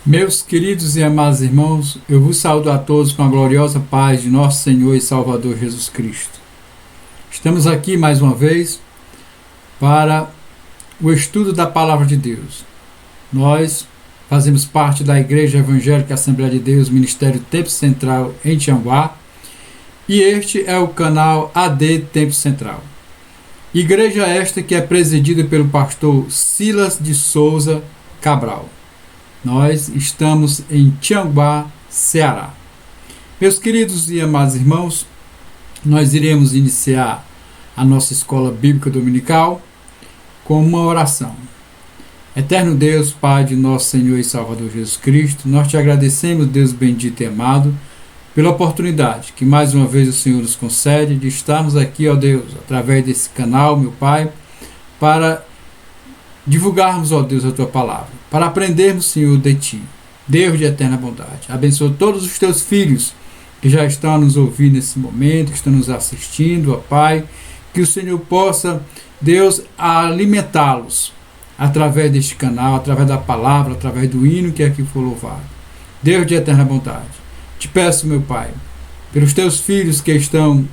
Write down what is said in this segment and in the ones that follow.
Meus queridos e amados irmãos, eu vos saúdo a todos com a gloriosa paz de nosso Senhor e Salvador Jesus Cristo. Estamos aqui mais uma vez para o estudo da Palavra de Deus. Nós fazemos parte da Igreja Evangélica Assembleia de Deus, Ministério Tempo Central em Tianguá, e este é o canal AD Tempo Central. Igreja esta que é presidida pelo pastor Silas de Souza Cabral. Nós estamos em Tianguá, Ceará. Meus queridos e amados irmãos, nós iremos iniciar a nossa escola bíblica dominical com uma oração. Eterno Deus, Pai de nosso Senhor e Salvador Jesus Cristo, nós te agradecemos, Deus bendito e amado, pela oportunidade que mais uma vez o Senhor nos concede de estarmos aqui, ó Deus, através desse canal, meu Pai, para divulgarmos, ó Deus, a tua palavra, para aprendermos, Senhor, de ti, Deus de eterna bondade. Abençoa todos os teus filhos que já estão a nos ouvir nesse momento, que estão nos assistindo, ó Pai, que o Senhor possa, Deus, alimentá-los através deste canal, através da palavra, através do hino que aqui for louvado. Deus de eterna bondade, te peço, meu Pai, pelos teus filhos que estão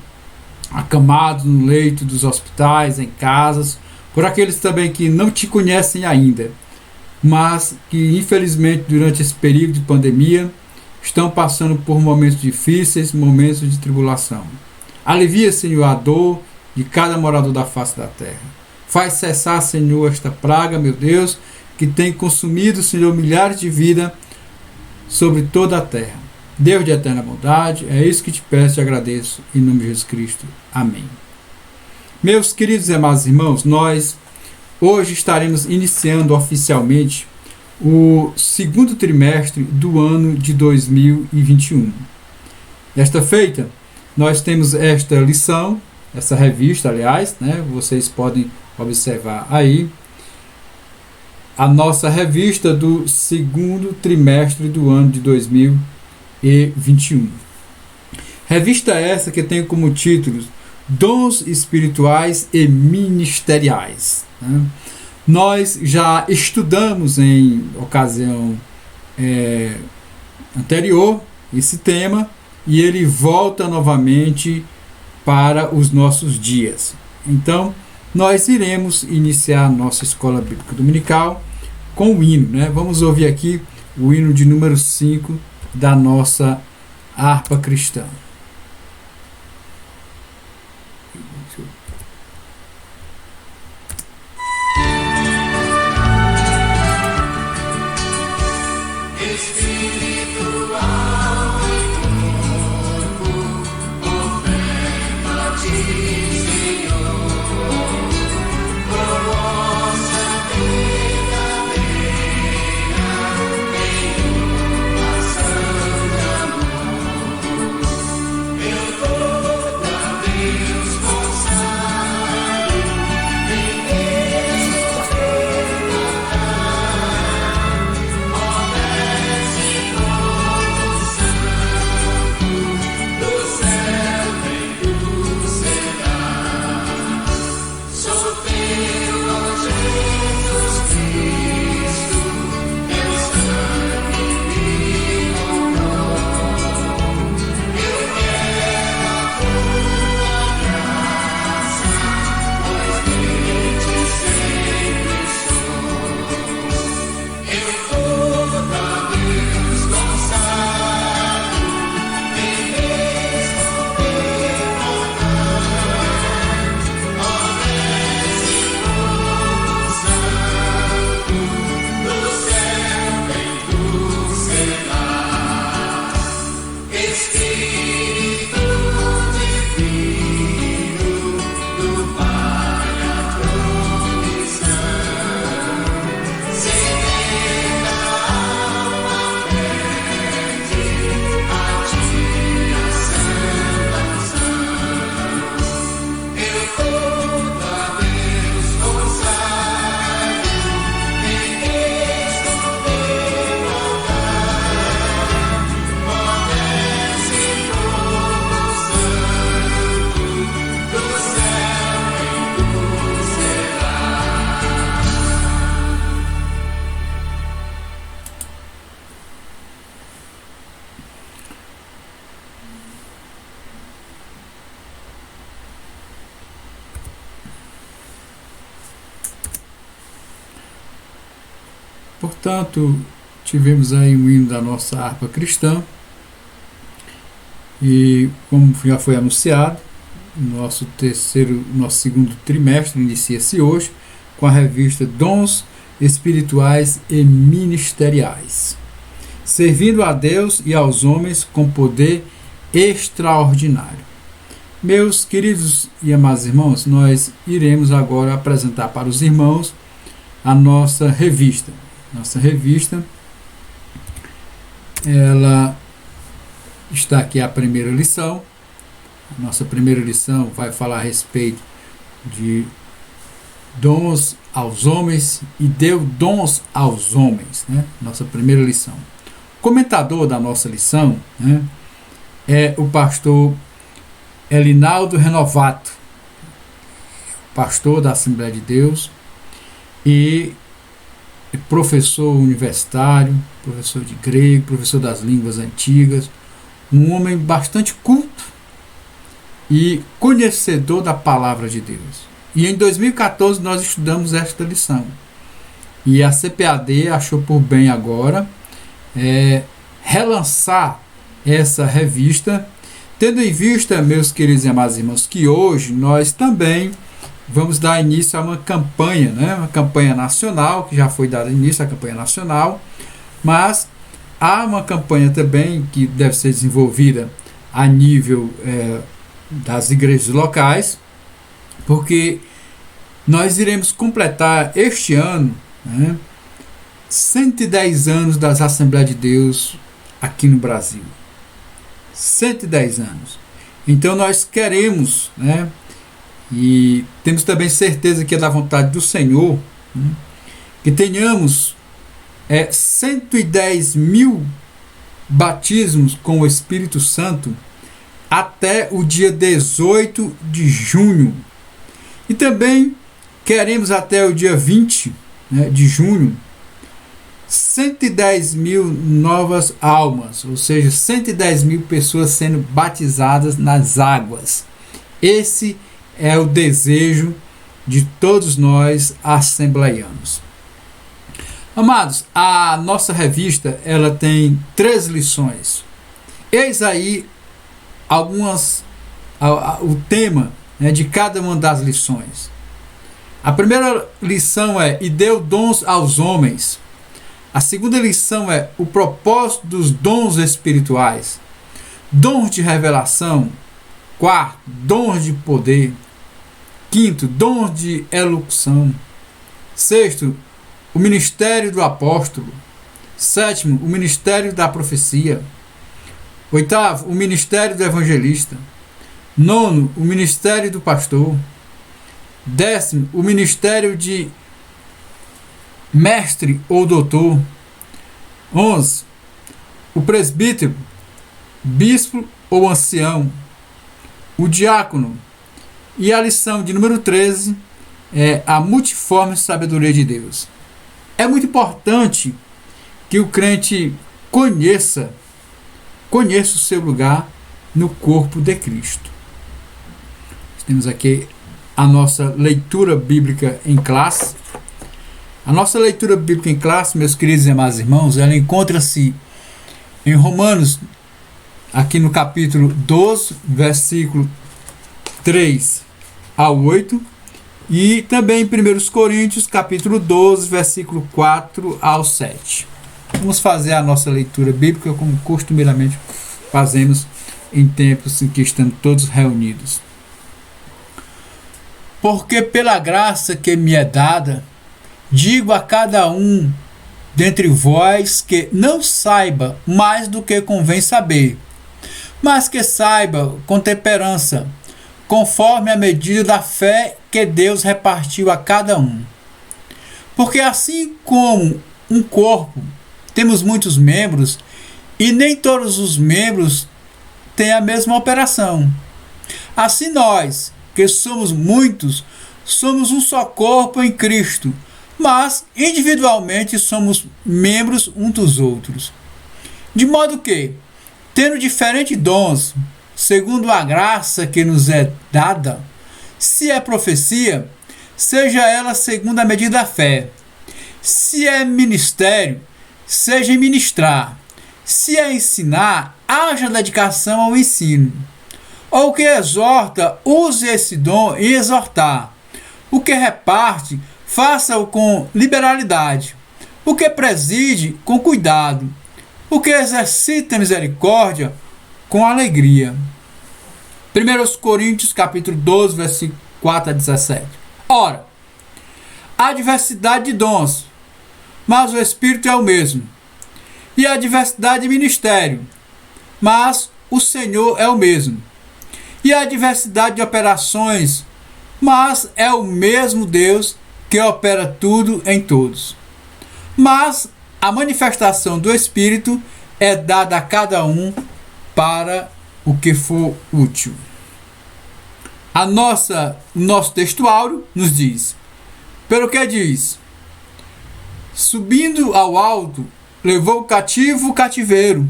acamados no leito dos hospitais, em casas, por aqueles também que não te conhecem ainda, mas que infelizmente durante esse período de pandemia estão passando por momentos difíceis, momentos de tribulação. Alivia, Senhor, a dor de cada morador da face da terra. Faz cessar, Senhor, esta praga, meu Deus, que tem consumido, Senhor, milhares de vidas sobre toda a terra. Deus de eterna bondade, é isso que te peço e agradeço, em nome de Jesus Cristo. Amém. Meus queridos e amados irmãos, nós hoje estaremos iniciando oficialmente o segundo trimestre do ano de 2021. Desta feita, nós temos esta lição, essa revista, aliás, vocês podem observar aí, a nossa revista do segundo trimestre do ano de 2021. Revista essa que tem como título Dons espirituais e ministeriais. Nós já estudamos em ocasião anterior esse tema e ele volta novamente para os nossos dias. Então, nós iremos iniciar a nossa escola bíblica dominical com o hino. Vamos ouvir aqui o hino de número 5 da nossa harpa cristã. Portanto, tivemos aí um hino da nossa harpa cristã e, como já foi anunciado, nosso segundo trimestre inicia-se hoje com a revista Dons Espirituais e Ministeriais, servindo a Deus e aos homens com poder extraordinário. Meus queridos e amados irmãos, nós iremos agora apresentar para os irmãos a nossa revista. Nossa revista, ela está aqui a primeira lição. A nossa primeira lição vai falar a respeito de dons aos homens e deu dons aos homens, né? Nossa primeira lição. O comentador da nossa lição, né, é o pastor Elinaldo Renovato, pastor da Assembleia de Deus e professor universitário, professor de grego, professor das línguas antigas, um homem bastante culto e conhecedor da palavra de Deus. E em 2014 nós estudamos esta lição. E a CPAD achou por bem agora relançar essa revista, tendo em vista, meus queridos e amados irmãos, que hoje nós também vamos dar início a uma campanha, né? Uma campanha nacional, que já foi dada início à campanha nacional, mas há uma campanha também que deve ser desenvolvida a nível das igrejas locais, porque nós iremos completar este ano, né, 110 anos das Assembleias de Deus aqui no Brasil. 110 anos. Então nós queremos, né, e temos também certeza que é da vontade do Senhor, né, que tenhamos 110 mil batismos com o Espírito Santo até o dia 18 de junho. E também queremos até o dia 20, né, de junho 110 mil novas almas, ou seja, 110 mil pessoas sendo batizadas nas águas. Esse é o desejo de todos nós assembleianos. Amados, a nossa revista ela tem 3 lições. Eis aí o tema, né, de cada uma das lições. A primeira lição é: e deu dons aos homens. A segunda lição é o propósito dos dons espirituais. Dons de revelação. Quarto, dons de poder. Quinto, dons de elocução. Sexto, o ministério do apóstolo. Sétimo, o ministério da profecia. Oitavo, o ministério do evangelista. Nono, o ministério do pastor. Décimo, o ministério de mestre ou doutor. 11, o presbítero, bispo ou ancião. O diácono. E a lição de número 13 é a multiforme sabedoria de Deus. É muito importante que o crente conheça o seu lugar no corpo de Cristo. Temos aqui a nossa leitura bíblica em classe. A nossa leitura bíblica em classe, meus queridos e amados irmãos, ela encontra-se em Romanos, aqui no capítulo 12, versículo 3 a 8, e também em 1 Coríntios, capítulo 12, versículo 4 ao 7. Vamos fazer a nossa leitura bíblica como costumeiramente fazemos em tempos em que estamos todos reunidos. Porque pela graça que me é dada, digo a cada um dentre vós que não saiba mais do que convém saber, mas que saiba com temperança, conforme a medida da fé que Deus repartiu a cada um. Porque assim como um corpo temos muitos membros, e nem todos os membros têm a mesma operação. Assim nós, que somos muitos, somos um só corpo em Cristo, mas individualmente somos membros uns dos outros. De modo que, tendo diferentes dons, segundo a graça que nos é dada, se é profecia, seja ela segundo a medida da fé. Se é ministério, seja em ministrar. Se é ensinar, haja dedicação ao ensino. Ou o que exorta, use esse dom em exortar. O que reparte, faça-o com liberalidade. O que preside, com cuidado. O que exercita misericórdia, com alegria. 1 Coríntios capítulo 12, versículo 4 a 17. Ora, há diversidade de dons, mas o Espírito é o mesmo. E há diversidade de ministério, mas o Senhor é o mesmo. E há diversidade de operações, mas é o mesmo Deus que opera tudo em todos. Mas a manifestação do Espírito é dada a cada um para o que for útil. Nosso textuário nos diz, pelo que diz, subindo ao alto, levou cativo o cativeiro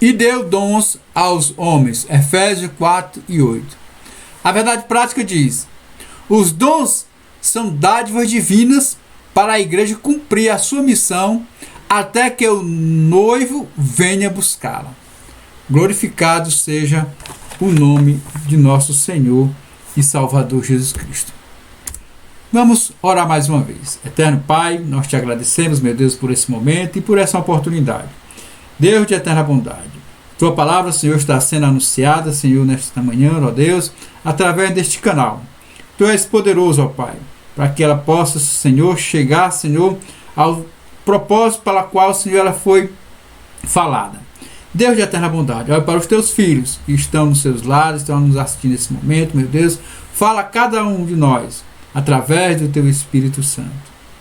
e deu dons aos homens. Efésios 4 e 8. A verdade prática diz, os dons são dádivas divinas para a igreja cumprir a sua missão até que o noivo venha buscá-la. Glorificado seja o nome de nosso Senhor e Salvador Jesus Cristo. Vamos orar mais uma vez. Eterno Pai, nós te agradecemos, meu Deus, por esse momento e por essa oportunidade. Deus de eterna bondade, tua palavra, Senhor, está sendo anunciada, Senhor, nesta manhã, ó Deus, através deste canal. Tu és poderoso, ó Pai, para que ela possa, Senhor, chegar, Senhor, ao propósito para o qual, Senhor, ela foi falada. Deus de eterna bondade, olha para os teus filhos que estão nos seus lares, estão nos assistindo nesse momento, meu Deus, fala a cada um de nós, através do teu Espírito Santo.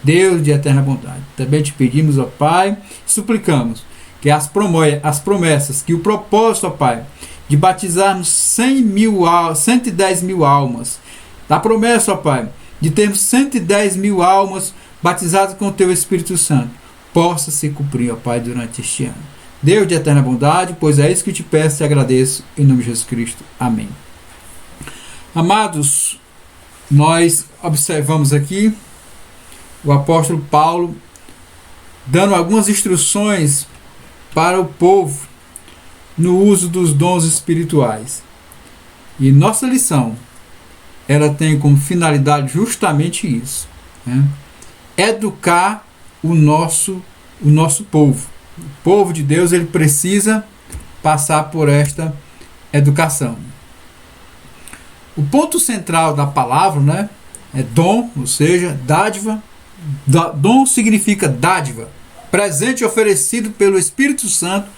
Deus de eterna bondade, também te pedimos, ó Pai, suplicamos que as promessas, que o propósito, ó Pai, de batizarmos 110 mil almas, da promessa, ó Pai, de termos 110 mil almas batizadas com o teu Espírito Santo, possa se cumprir, ó Pai, durante este ano. Deus de eterna bondade, pois é isso que te peço e agradeço, em nome de Jesus Cristo. Amém. Amados, nós observamos aqui o apóstolo Paulo dando algumas instruções para o povo no uso dos dons espirituais. E nossa lição, ela tem como finalidade justamente isso, né? Educar o nosso povo. O povo de Deus, ele precisa passar por esta educação. O ponto central da palavra, né, é dom, ou seja, dádiva. Dom significa dádiva, presente oferecido pelo Espírito Santo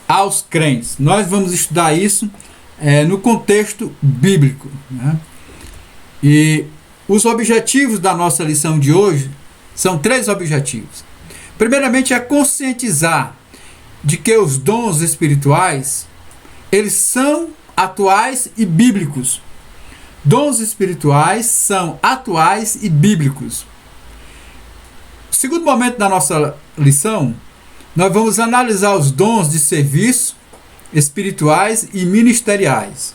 aos crentes. Nós vamos estudar isso no contexto bíblico, né? E os objetivos da nossa lição de hoje são 3 objetivos. Primeiramente é conscientizar de que os dons espirituais, eles são atuais e bíblicos. Dons espirituais são atuais e bíblicos. No segundo momento da nossa lição, nós vamos analisar os dons de serviço espirituais e ministeriais.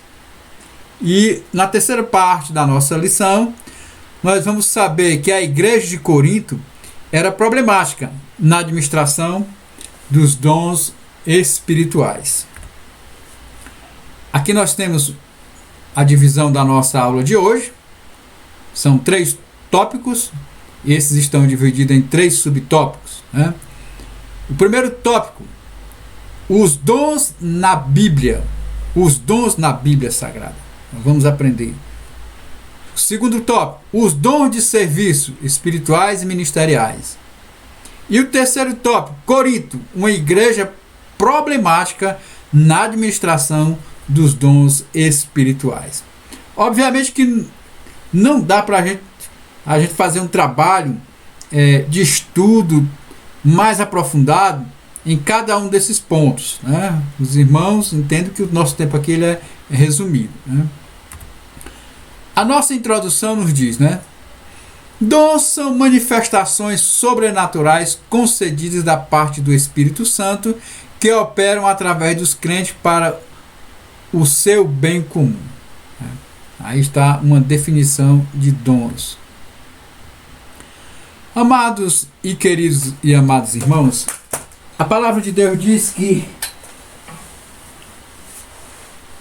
E na terceira parte da nossa lição, nós vamos saber que a igreja de Corinto era problemática na administração dos dons espirituais. Aqui nós temos a divisão da nossa aula de hoje. São 3 tópicos. Esses estão divididos em 3 subtópicos, né? O primeiro tópico, os dons na Bíblia. Os dons na Bíblia Sagrada. Então, vamos aprender. O segundo tópico, os dons de serviço espirituais e ministeriais. E o terceiro tópico, Corinto, uma igreja problemática na administração dos dons espirituais. Obviamente que não dá para a gente fazer um trabalho de estudo mais aprofundado em cada um desses pontos, né? Os irmãos entendem que o nosso tempo aqui ele é resumido, né? A nossa introdução nos diz, né? Dons são manifestações sobrenaturais concedidas da parte do Espírito Santo que operam através dos crentes para o seu bem comum. Aí está uma definição de dons. Amados e queridos e amados irmãos, a palavra de Deus diz que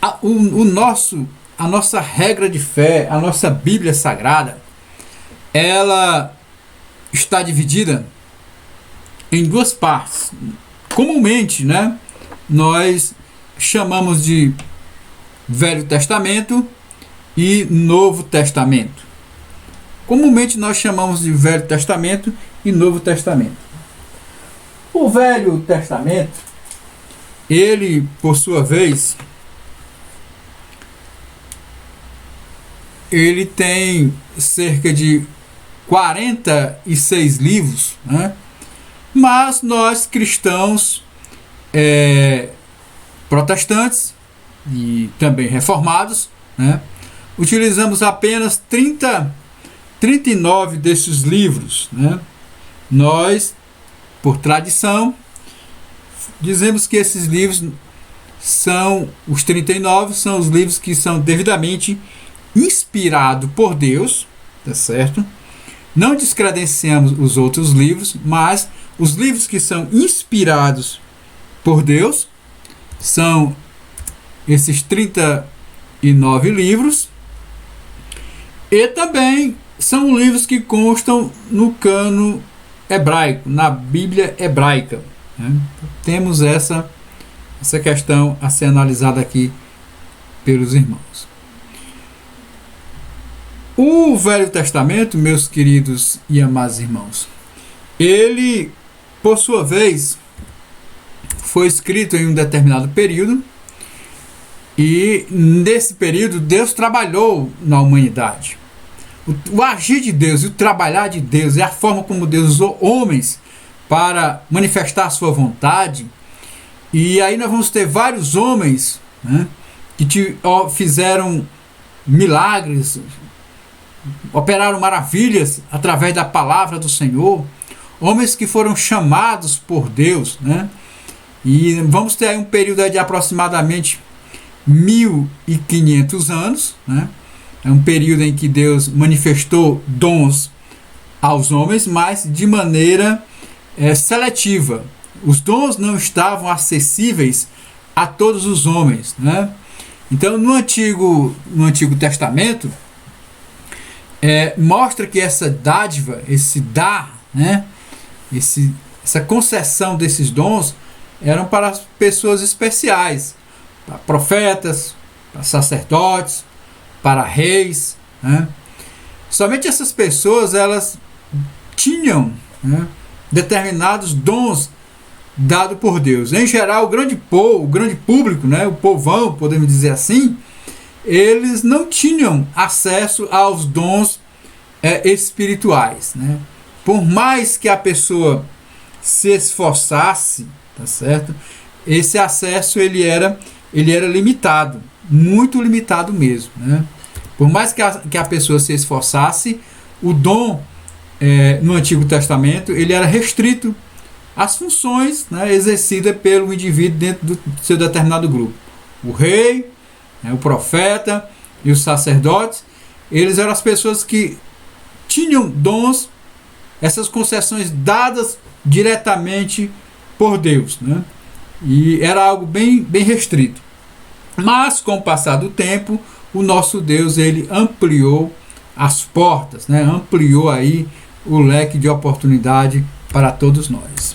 a nossa regra de fé, a nossa Bíblia Sagrada, ela está dividida em duas partes. Comumente, né, nós chamamos de Velho Testamento e Novo Testamento. Comumente nós chamamos de Velho Testamento e Novo Testamento. O Velho Testamento, ele, por sua vez, ele tem cerca de 46 livros, né? Mas nós cristãos protestantes e também reformados, né, utilizamos apenas 39 desses livros, né? Nós, por tradição, dizemos que esses livros são os 39, são os livros que são devidamente inspirados por Deus, tá certo? Não descredenciamos os outros livros, mas os livros que são inspirados por Deus são esses 39 livros, e também são livros que constam no cano hebraico, na Bíblia hebraica, né? Temos essa questão a ser analisada aqui pelos irmãos. O Velho Testamento, meus queridos e amados irmãos, ele, por sua vez, foi escrito em um determinado período, e nesse período Deus trabalhou na humanidade. O agir de Deus e o trabalhar de Deus e a forma como Deus usou homens para manifestar a sua vontade. E aí nós vamos ter vários homens, né, que fizeram milagres, operaram maravilhas através da palavra do Senhor, homens que foram chamados por Deus, né? E vamos ter aí um período de aproximadamente 1500 anos, né? É um período em que Deus manifestou dons aos homens, mas de maneira seletiva. Os dons não estavam acessíveis a todos os homens, né? Então, no Antigo Testamento, mostra que essa dádiva, esse dar, né, essa concessão desses dons eram para pessoas especiais, para profetas, para sacerdotes, para reis, né? Somente essas pessoas, elas tinham, né, determinados dons dados por Deus. Em geral, o grande público, né, o povão, podemos dizer assim, eles não tinham acesso aos dons espirituais, né? Por mais que a pessoa se esforçasse, tá certo? Esse acesso ele era limitado, muito limitado mesmo, né? Por mais que a pessoa se esforçasse, o dom no Antigo Testamento ele era restrito às funções, né, exercidas pelo indivíduo dentro do seu determinado grupo. O rei, o profeta e os sacerdotes, eles eram as pessoas que tinham dons, essas concessões dadas diretamente por Deus, né? E era algo bem restrito. Mas com o passar do tempo, o nosso Deus ele ampliou as portas, né? Ampliou aí o leque de oportunidade para todos nós.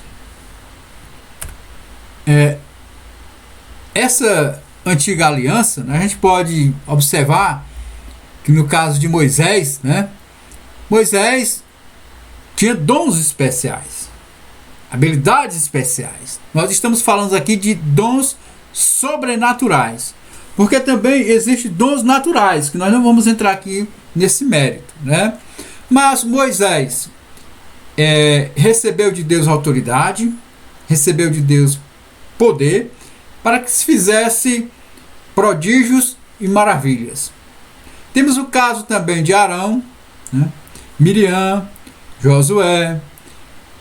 Essa antiga aliança, né, a gente pode observar que no caso de Moisés, né, Moisés tinha dons especiais, habilidades especiais. Nós estamos falando aqui de dons sobrenaturais, porque também existem dons naturais, que nós não vamos entrar aqui nesse mérito, né? Mas Moisés recebeu de Deus autoridade, recebeu de Deus poder, para que se fizesse prodígios e maravilhas. Temos o caso também de Arão, né, Miriam, Josué.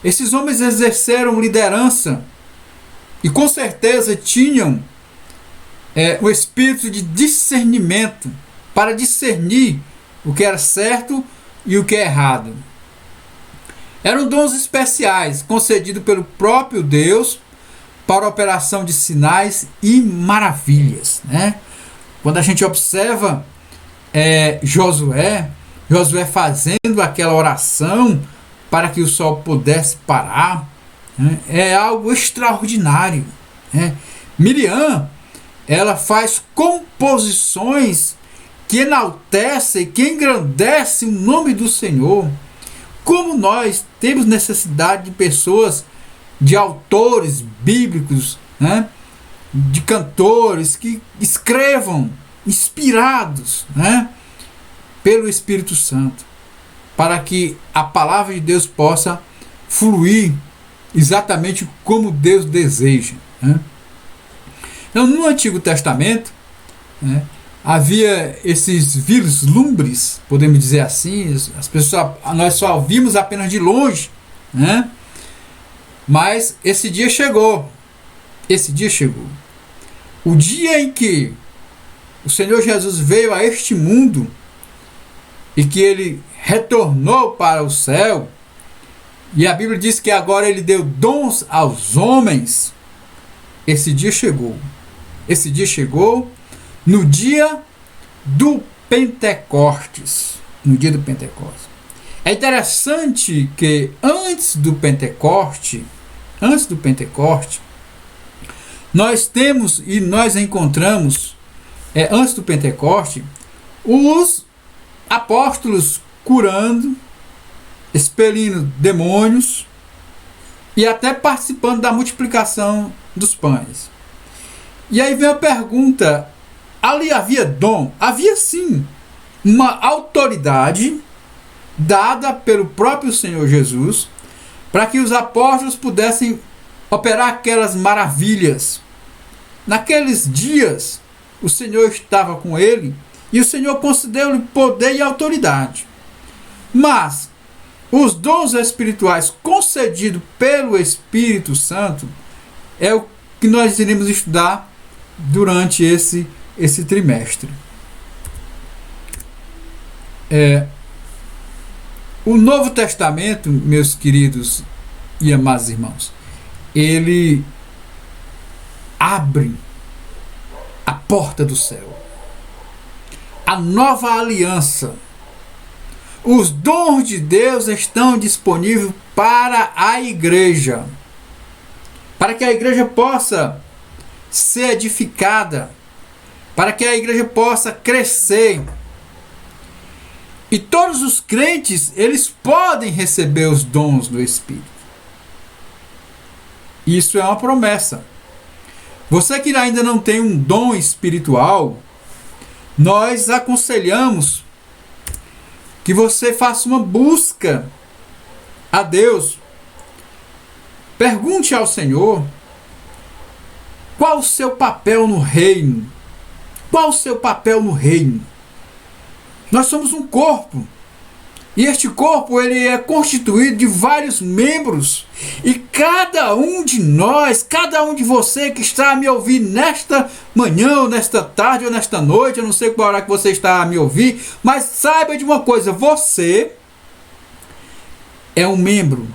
Esses homens exerceram liderança e com certeza tinham o espírito de discernimento para discernir o que era certo e o que é errado. Eram dons especiais concedidos pelo próprio Deus para a operação de sinais e maravilhas, né? Quando a gente observa Josué fazendo aquela oração para que o sol pudesse parar, né? É algo extraordinário, né? Miriam, ela faz composições que enaltecem, que engrandecem o nome do Senhor. Como nós temos necessidade de pessoas, de autores bíblicos, né? De cantores que escrevam inspirados, né? Pelo Espírito Santo, para que a palavra de Deus possa fluir exatamente como Deus deseja, né? Então, no Antigo Testamento, né, havia esses vislumbres, podemos dizer assim, as pessoas, nós só vimos apenas de longe, né? Mas esse dia chegou. O dia em que o Senhor Jesus veio a este mundo e que ele retornou para o céu, e a Bíblia diz que agora ele deu dons aos homens. Esse dia chegou no dia do Pentecostes. É interessante que antes do Pentecoste, nós temos e nós encontramos, antes do Pentecoste, os apóstolos curando, expelindo demônios e até participando da multiplicação dos pães. E aí vem a pergunta: ali havia dom? Havia sim uma autoridade dada pelo próprio Senhor Jesus para que os apóstolos pudessem operar aquelas maravilhas. Naqueles dias, o Senhor estava com ele e o Senhor concedeu-lhe poder e autoridade. Mas os dons espirituais concedidos pelo Espírito Santo é o que nós iremos estudar durante esse trimestre. O Novo Testamento, meus queridos e amados irmãos, ele abre a porta do céu, a nova aliança. Os dons de Deus estão disponíveis para a igreja, para que a igreja possa ser edificada, para que a igreja possa crescer. E todos os crentes, eles podem receber os dons do Espírito. Isso é uma promessa. Você que ainda não tem um dom espiritual, nós aconselhamos que você faça uma busca a Deus. Pergunte ao Senhor qual o seu papel no reino. Qual o seu papel no reino? Nós somos um corpo. E este corpo ele é constituído de vários membros. E cada um de nós, cada um de você que está a me ouvir nesta manhã, ou nesta tarde, ou nesta noite, eu não sei qual hora que você está a me ouvir, mas saiba de uma coisa: você é um membro.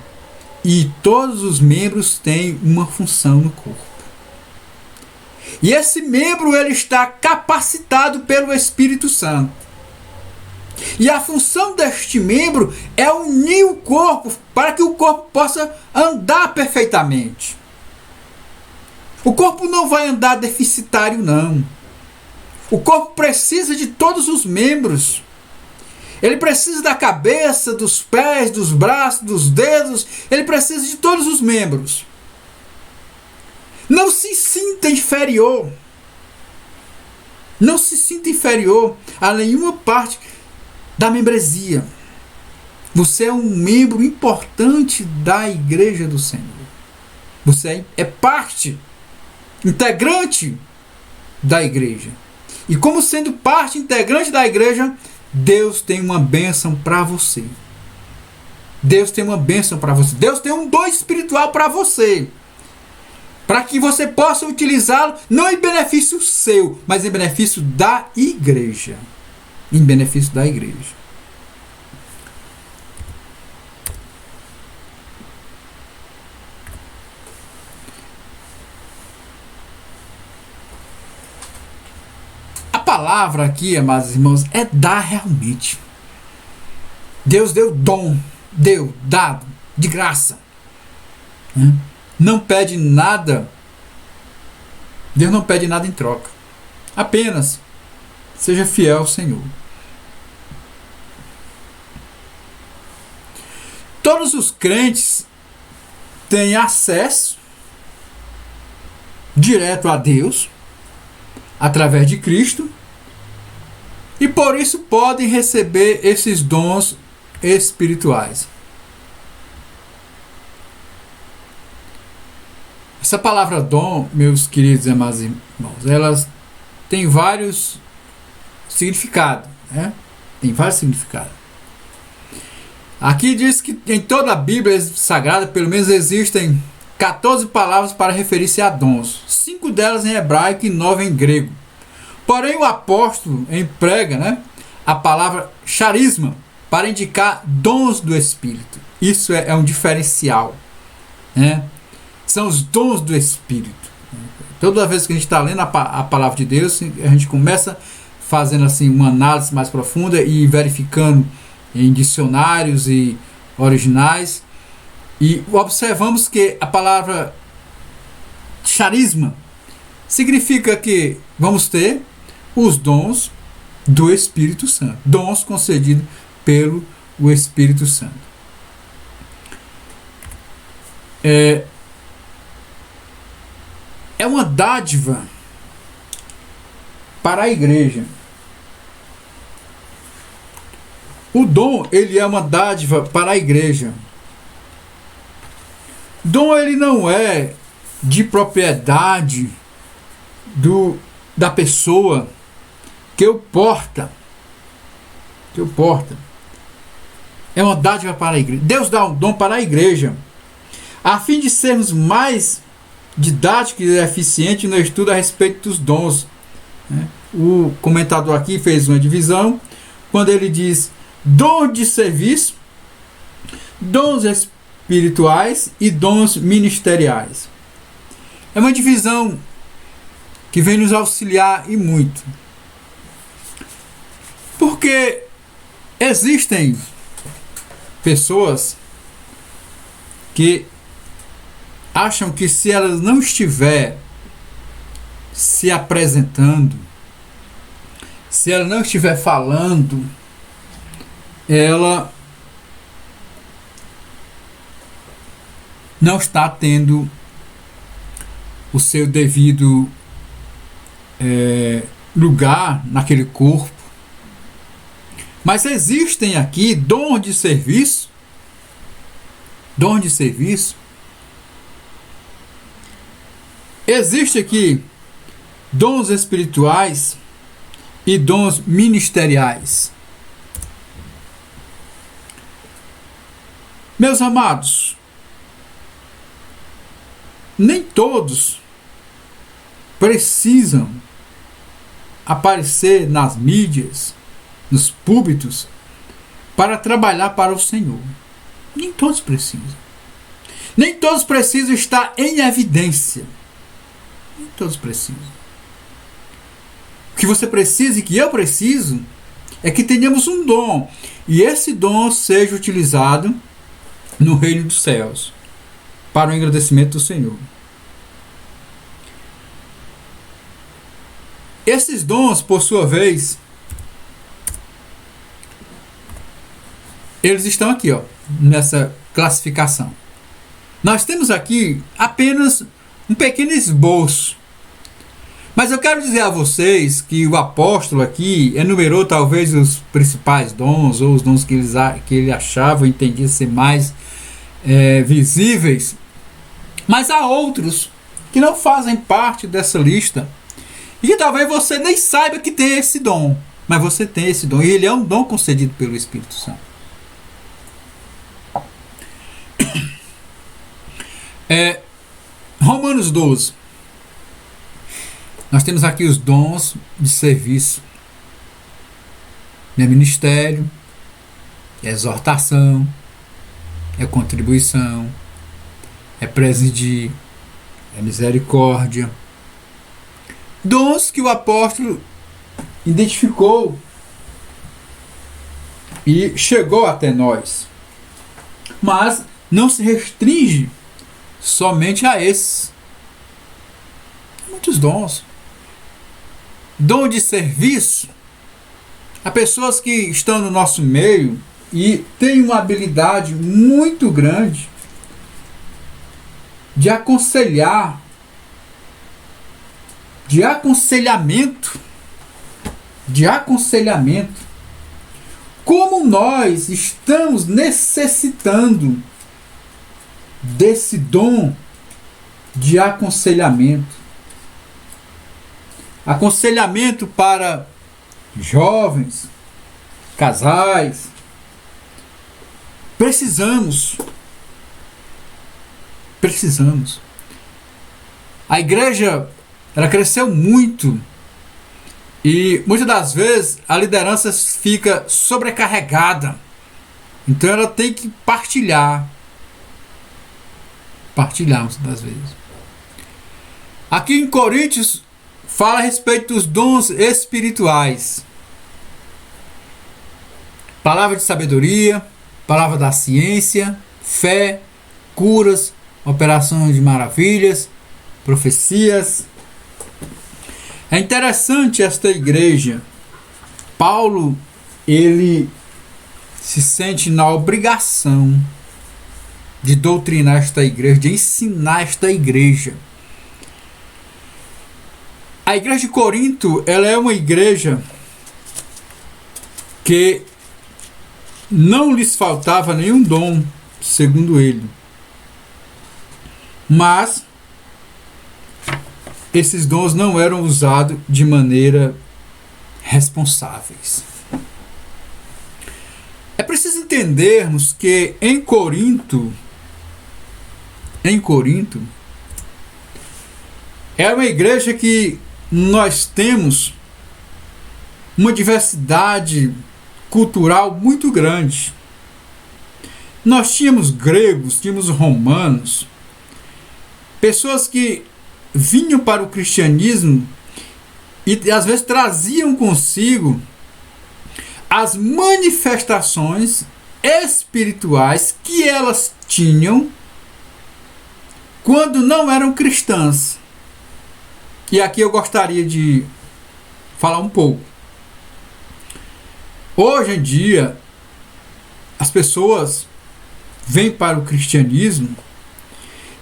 E todos os membros têm uma função no corpo. E esse membro ele está capacitado pelo Espírito Santo. E a função deste membro é unir o corpo para que o corpo possa andar perfeitamente. O corpo não vai andar deficitário, não. O corpo precisa de todos os membros. Ele precisa da cabeça, dos pés, dos braços, dos dedos. Ele precisa de todos os membros. Não se sinta inferior. Não se sinta inferior a nenhuma parte da membresia. Você é um membro importante da igreja do Senhor. Você é parte, integrante da igreja. E como sendo parte integrante da igreja, Deus tem uma bênção para você. Deus tem uma bênção para você. Deus tem um dom espiritual para você. Para que você possa utilizá-lo não em benefício seu, mas em benefício da igreja. Em benefício da igreja. palavra aqui, amados irmãos, é dar realmente. Deus deu dom, deu, dado, de graça. Não pede nada. Deus não pede nada em troca. Apenas seja fiel ao Senhor. Todos os crentes têm acesso direto a Deus através de Cristo e por isso podem receber esses dons espirituais. Essa palavra dom, meus queridos e amados irmãos, elas têm vários significados, né? Tem vários significados. Aqui diz que em toda a Bíblia Sagrada, pelo menos existem 14 palavras para referir-se a dons, 5 delas em hebraico e 9 em grego. Porém, o apóstolo emprega, né, a palavra charisma para indicar dons do Espírito. Isso é um diferencial, né? São os dons do Espírito. Toda vez que a gente está lendo a palavra de Deus, a gente começa fazendo assim uma análise mais profunda e verificando em dicionários e originais, e observamos que a palavra charisma significa que vamos ter os dons do Espírito Santo, dons concedidos pelo Espírito Santo. É uma dádiva para a igreja. O dom, ele é uma dádiva para a igreja. Dom, ele não é de propriedade da pessoa que o porta. É uma dádiva para a igreja. Deus dá um dom para a igreja, a fim de sermos mais didáticos e eficientes no estudo a respeito dos dons. O comentador aqui fez uma divisão, quando ele diz dons de serviço, dons espirituais e dons ministeriais. É uma divisão que vem nos auxiliar e muito. Porque existem pessoas que acham que se elas não estiver se apresentando, se ela não estiver falando, ela não está tendo o seu devido lugar naquele corpo. Mas existem aqui dons de serviço, existe aqui dons espirituais e dons ministeriais. Meus amados, nem todos precisam aparecer nas mídias, nos púlpitos, para trabalhar para o Senhor. Nem todos precisam. Nem todos precisam estar em evidência. Nem todos precisam. O que você precisa e que eu preciso é que tenhamos um dom, e esse dom seja utilizado no reino dos céus, para o engrandecimento do Senhor. Esses dons, por sua vez, eles estão aqui, nessa classificação. Nós temos aqui apenas um pequeno esboço. Mas eu quero dizer a vocês que o apóstolo aqui enumerou talvez os principais dons, ou os dons que ele achava, entendia ser mais visíveis. Mas há outros que não fazem parte dessa lista. E que talvez você nem saiba que tem esse dom. Mas você tem esse dom. E ele é um dom concedido pelo Espírito Santo. Romanos 12. Nós temos aqui os dons de serviço. É ministério, é exortação, é contribuição, é presidir, é misericórdia. Dons que o apóstolo identificou e chegou até nós. Mas não se restringe somente a esses. Muitos dons. Dom de serviço. Há pessoas que estão no nosso meio e têm uma habilidade muito grande de aconselhar, de aconselhamento. Como nós estamos necessitando desse dom de aconselhamento. Aconselhamento para jovens, casais. Precisamos. A igreja, ela cresceu muito e muitas das vezes a liderança fica sobrecarregada. Então ela tem que partilhar muitas das vezes. Aqui em Coríntios fala a respeito dos dons espirituais. Palavra de sabedoria, palavra da ciência, fé, curas, operações de maravilhas, profecias. É interessante esta igreja. Paulo, ele se sente na obrigação de doutrinar esta igreja, de ensinar esta igreja. A igreja de Corinto, ela é uma igreja que não lhes faltava nenhum dom, segundo ele. Mas esses dons não eram usados de maneira responsáveis. É preciso entendermos que em Corinto é uma igreja que nós temos uma diversidade cultural muito grande. Nós tínhamos gregos, tínhamos romanos, pessoas que vinham para o cristianismo e às vezes traziam consigo as manifestações espirituais que elas tinham quando não eram cristãs. E aqui eu gostaria de falar um pouco. Hoje em dia, as pessoas vêm para o cristianismo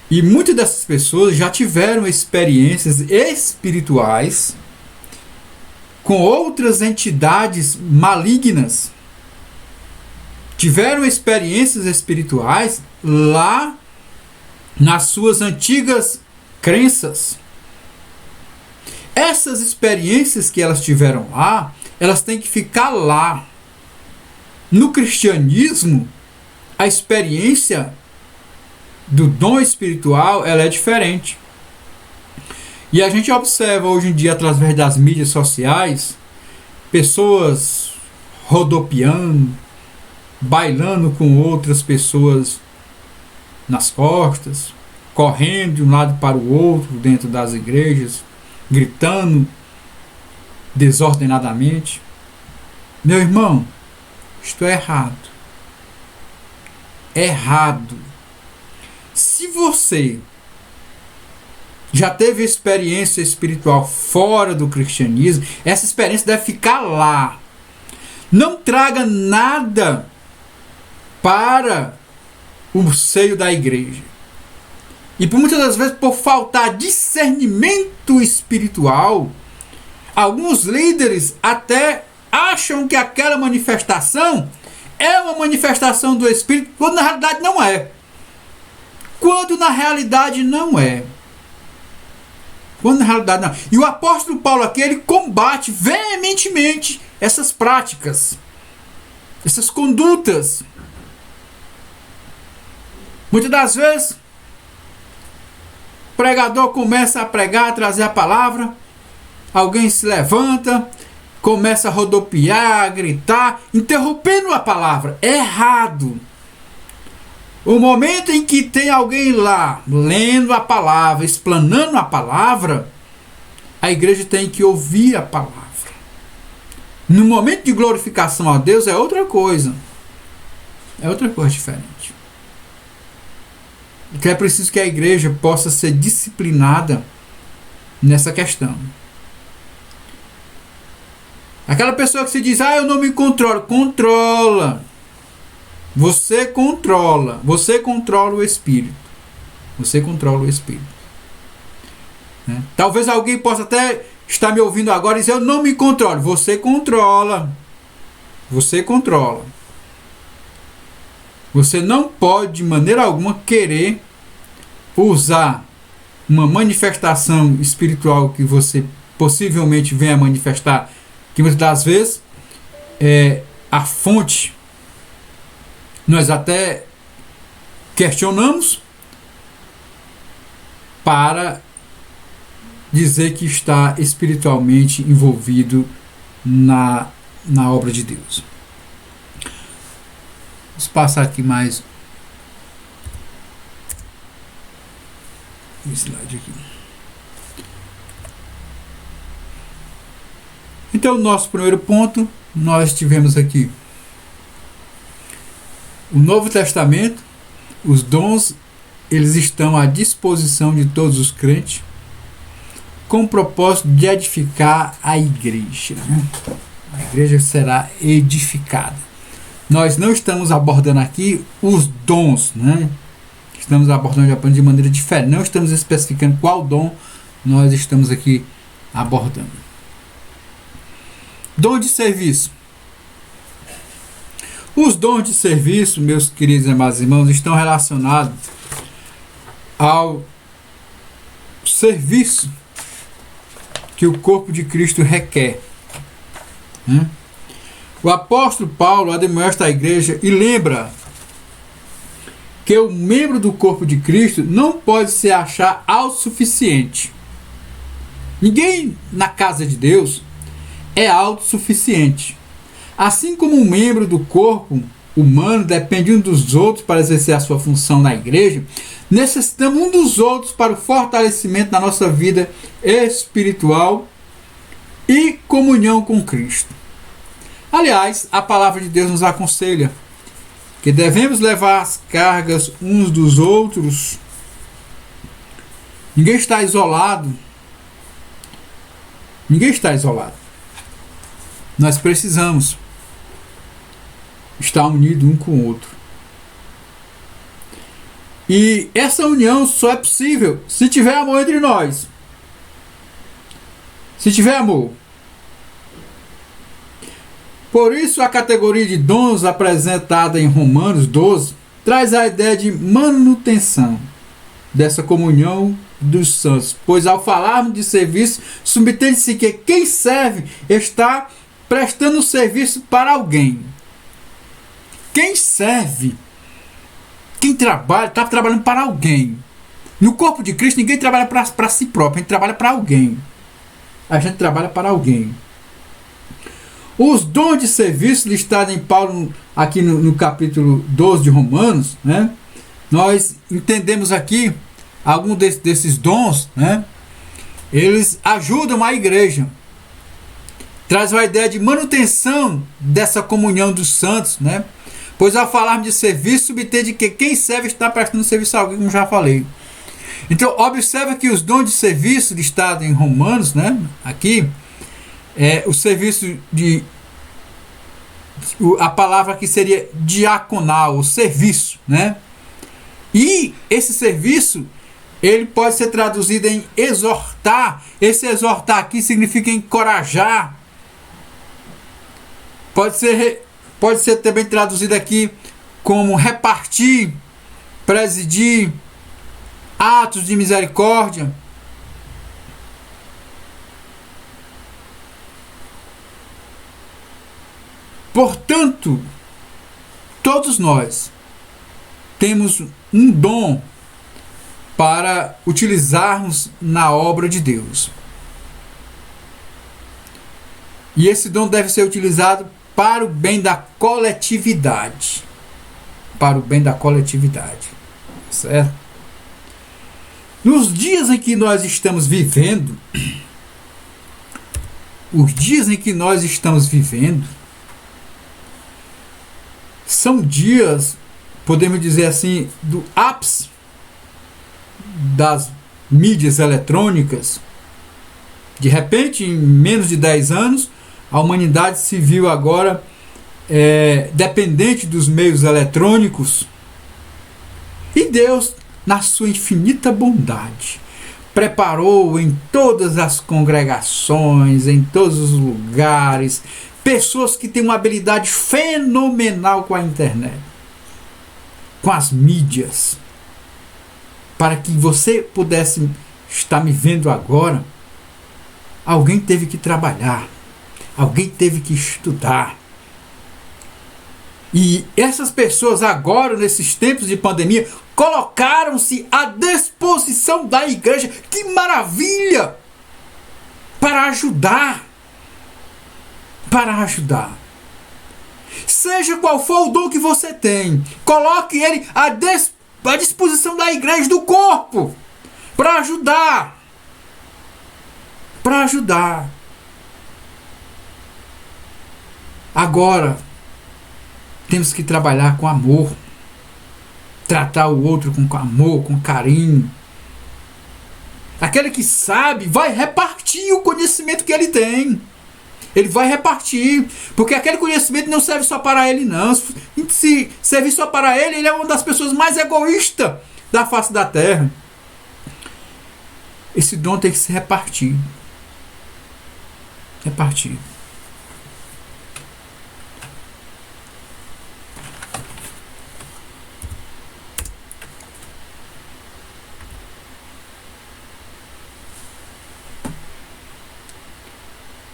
e muitas dessas pessoas já tiveram experiências espirituais com outras entidades malignas. Tiveram experiências espirituais lá nas suas antigas crenças. Essas experiências que elas tiveram lá, elas têm que ficar lá. No cristianismo, a experiência do dom espiritual, ela é diferente. E a gente observa hoje em dia, através das mídias sociais, pessoas rodopiando, bailando com outras pessoas nas costas, correndo de um lado para o outro dentro das igrejas, gritando desordenadamente. Meu irmão, isto é errado. Errado. Se você já teve experiência espiritual fora do cristianismo, essa experiência deve ficar lá. Não traga nada para o seio da igreja. E por muitas das vezes, por faltar discernimento espiritual, alguns líderes até acham que aquela manifestação é uma manifestação do Espírito, quando na realidade não é. Quando na realidade não é. Quando na realidade não. E o apóstolo Paulo aqui, ele combate veementemente essas práticas, essas condutas. Muitas das vezes, o pregador começa a pregar, a trazer a palavra, alguém se levanta, começa a rodopiar, a gritar, interrompendo a palavra. É errado. O momento em que tem alguém lá, lendo a palavra, explanando a palavra, a igreja tem que ouvir a palavra. No momento de glorificação a Deus é outra coisa. É outra coisa diferente. Então é preciso que a igreja possa ser disciplinada nessa questão. Aquela pessoa que se diz, eu não me controlo. Controla. Você controla. Você controla o Espírito. Você controla o Espírito. Né? Talvez alguém possa até estar me ouvindo agora e dizer, eu não me controlo. Você controla. Você controla. Você não pode, de maneira alguma, querer usar uma manifestação espiritual que você possivelmente venha a manifestar, que muitas das vezes a fonte nós até questionamos, para dizer que está espiritualmente envolvido na obra de Deus. Vamos passar aqui mais um slide aqui. Então, nosso primeiro ponto, nós tivemos aqui o Novo Testamento, os dons, eles estão à disposição de todos os crentes, com o propósito de edificar a igreja. A igreja será edificada. Nós não estamos abordando aqui os dons, né? Estamos abordando de maneira diferente. Não estamos especificando qual dom nós estamos aqui abordando. Dom de serviço. Os dons de serviço, meus queridos e amados irmãos, estão relacionados ao serviço que o corpo de Cristo requer. O apóstolo Paulo admoesta a igreja e lembra que o membro do corpo de Cristo não pode se achar autossuficiente. Ninguém na casa de Deus é autossuficiente. Assim como um membro do corpo humano depende um dos outros para exercer a sua função na igreja, necessitamos um dos outros para o fortalecimento da nossa vida espiritual e comunhão com Cristo. Aliás, a palavra de Deus nos aconselha que devemos levar as cargas uns dos outros. Ninguém está isolado. Ninguém está isolado. Nós precisamos estar unidos um com o outro. E essa união só é possível se tiver amor entre nós. Se tiver amor. Por isso, a categoria de dons apresentada em Romanos 12 traz a ideia de manutenção dessa comunhão dos santos. Pois ao falarmos de serviço, subentende-se que quem serve está prestando serviço para alguém. Quem serve, quem trabalha, está trabalhando para alguém. No corpo de Cristo, ninguém trabalha para si próprio, a gente trabalha para alguém. A gente trabalha para alguém. Os dons de serviço listados em Paulo, aqui no capítulo 12 de Romanos, né? Nós entendemos aqui alguns desses dons, né? Eles ajudam a igreja. Traz uma ideia de manutenção dessa comunhão dos santos, né? Pois ao falarmos de serviço, subentende que quem serve está prestando serviço a alguém, como já falei. Então, observa que os dons de serviço listados em Romanos, né? Aqui, o serviço a palavra aqui seria diaconal, o serviço, né? E esse serviço, ele pode ser traduzido em exortar. Esse exortar aqui significa encorajar. Pode ser também traduzido aqui como repartir, presidir, atos de misericórdia. Portanto, todos nós temos um dom para utilizarmos na obra de Deus. E esse dom deve ser utilizado para o bem da coletividade. Para o bem da coletividade. Certo? Nos dias em que nós estamos vivendo, Os dias em que nós estamos vivendo são dias, podemos dizer assim, do ápice das mídias eletrônicas. De repente, em menos de 10 anos, a humanidade se viu agora dependente dos meios eletrônicos. E Deus, na sua infinita bondade, preparou em todas as congregações, em todos os lugares, pessoas que têm uma habilidade fenomenal com a internet, com as mídias, para que você pudesse estar me vendo agora. Alguém teve que trabalhar, alguém teve que estudar. E essas pessoas agora, nesses tempos de pandemia, colocaram-se à disposição da igreja. Que maravilha! Para ajudar. Para ajudar. Seja qual for o dom que você tem, coloque ele à disposição da igreja, do corpo, para ajudar. Para ajudar. Agora, temos que trabalhar com amor, tratar o outro com amor, com carinho. Aquele que sabe vai repartir o conhecimento que ele tem. Ele vai repartir, porque aquele conhecimento não serve só para ele, não. Se servir só para ele, ele é uma das pessoas mais egoístas da face da terra. Esse dom tem que ser repartido. Repartido.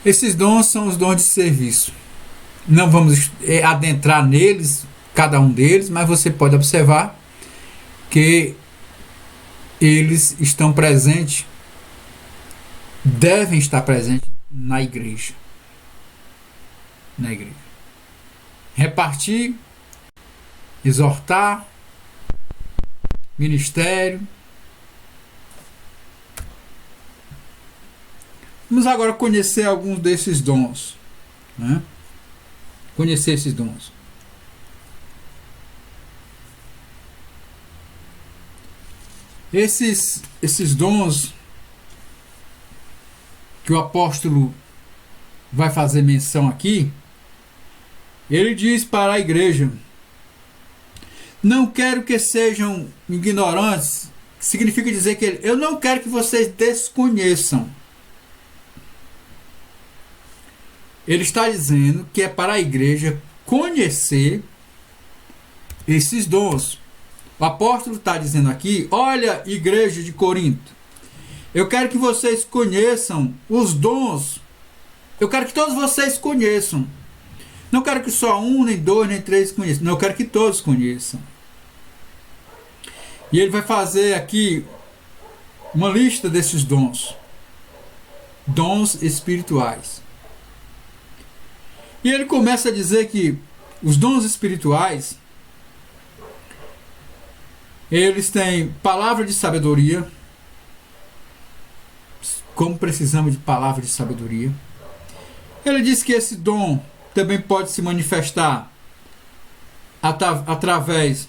Esses dons são os dons de serviço. Não vamos adentrar neles, cada um deles, mas você pode observar que eles estão presentes, devem estar presentes na igreja. Na igreja. Repartir, exortar, ministério. Vamos agora conhecer alguns desses dons. Né? Conhecer esses dons. Esses dons que o apóstolo vai fazer menção aqui, ele diz para a igreja: não quero que sejam ignorantes, significa dizer que eu não quero que vocês desconheçam. Ele está dizendo que é para a igreja conhecer esses dons. O apóstolo está dizendo aqui: olha, igreja de Corinto, eu quero que vocês conheçam os dons. Eu quero que todos vocês conheçam. Não quero que só um, nem dois, nem três conheçam. Não, eu quero que todos conheçam. E ele vai fazer aqui uma lista desses dons. Dons espirituais. E ele começa a dizer que os dons espirituais, eles têm palavra de sabedoria. Como precisamos de palavra de sabedoria. Ele diz que esse dom também pode se manifestar através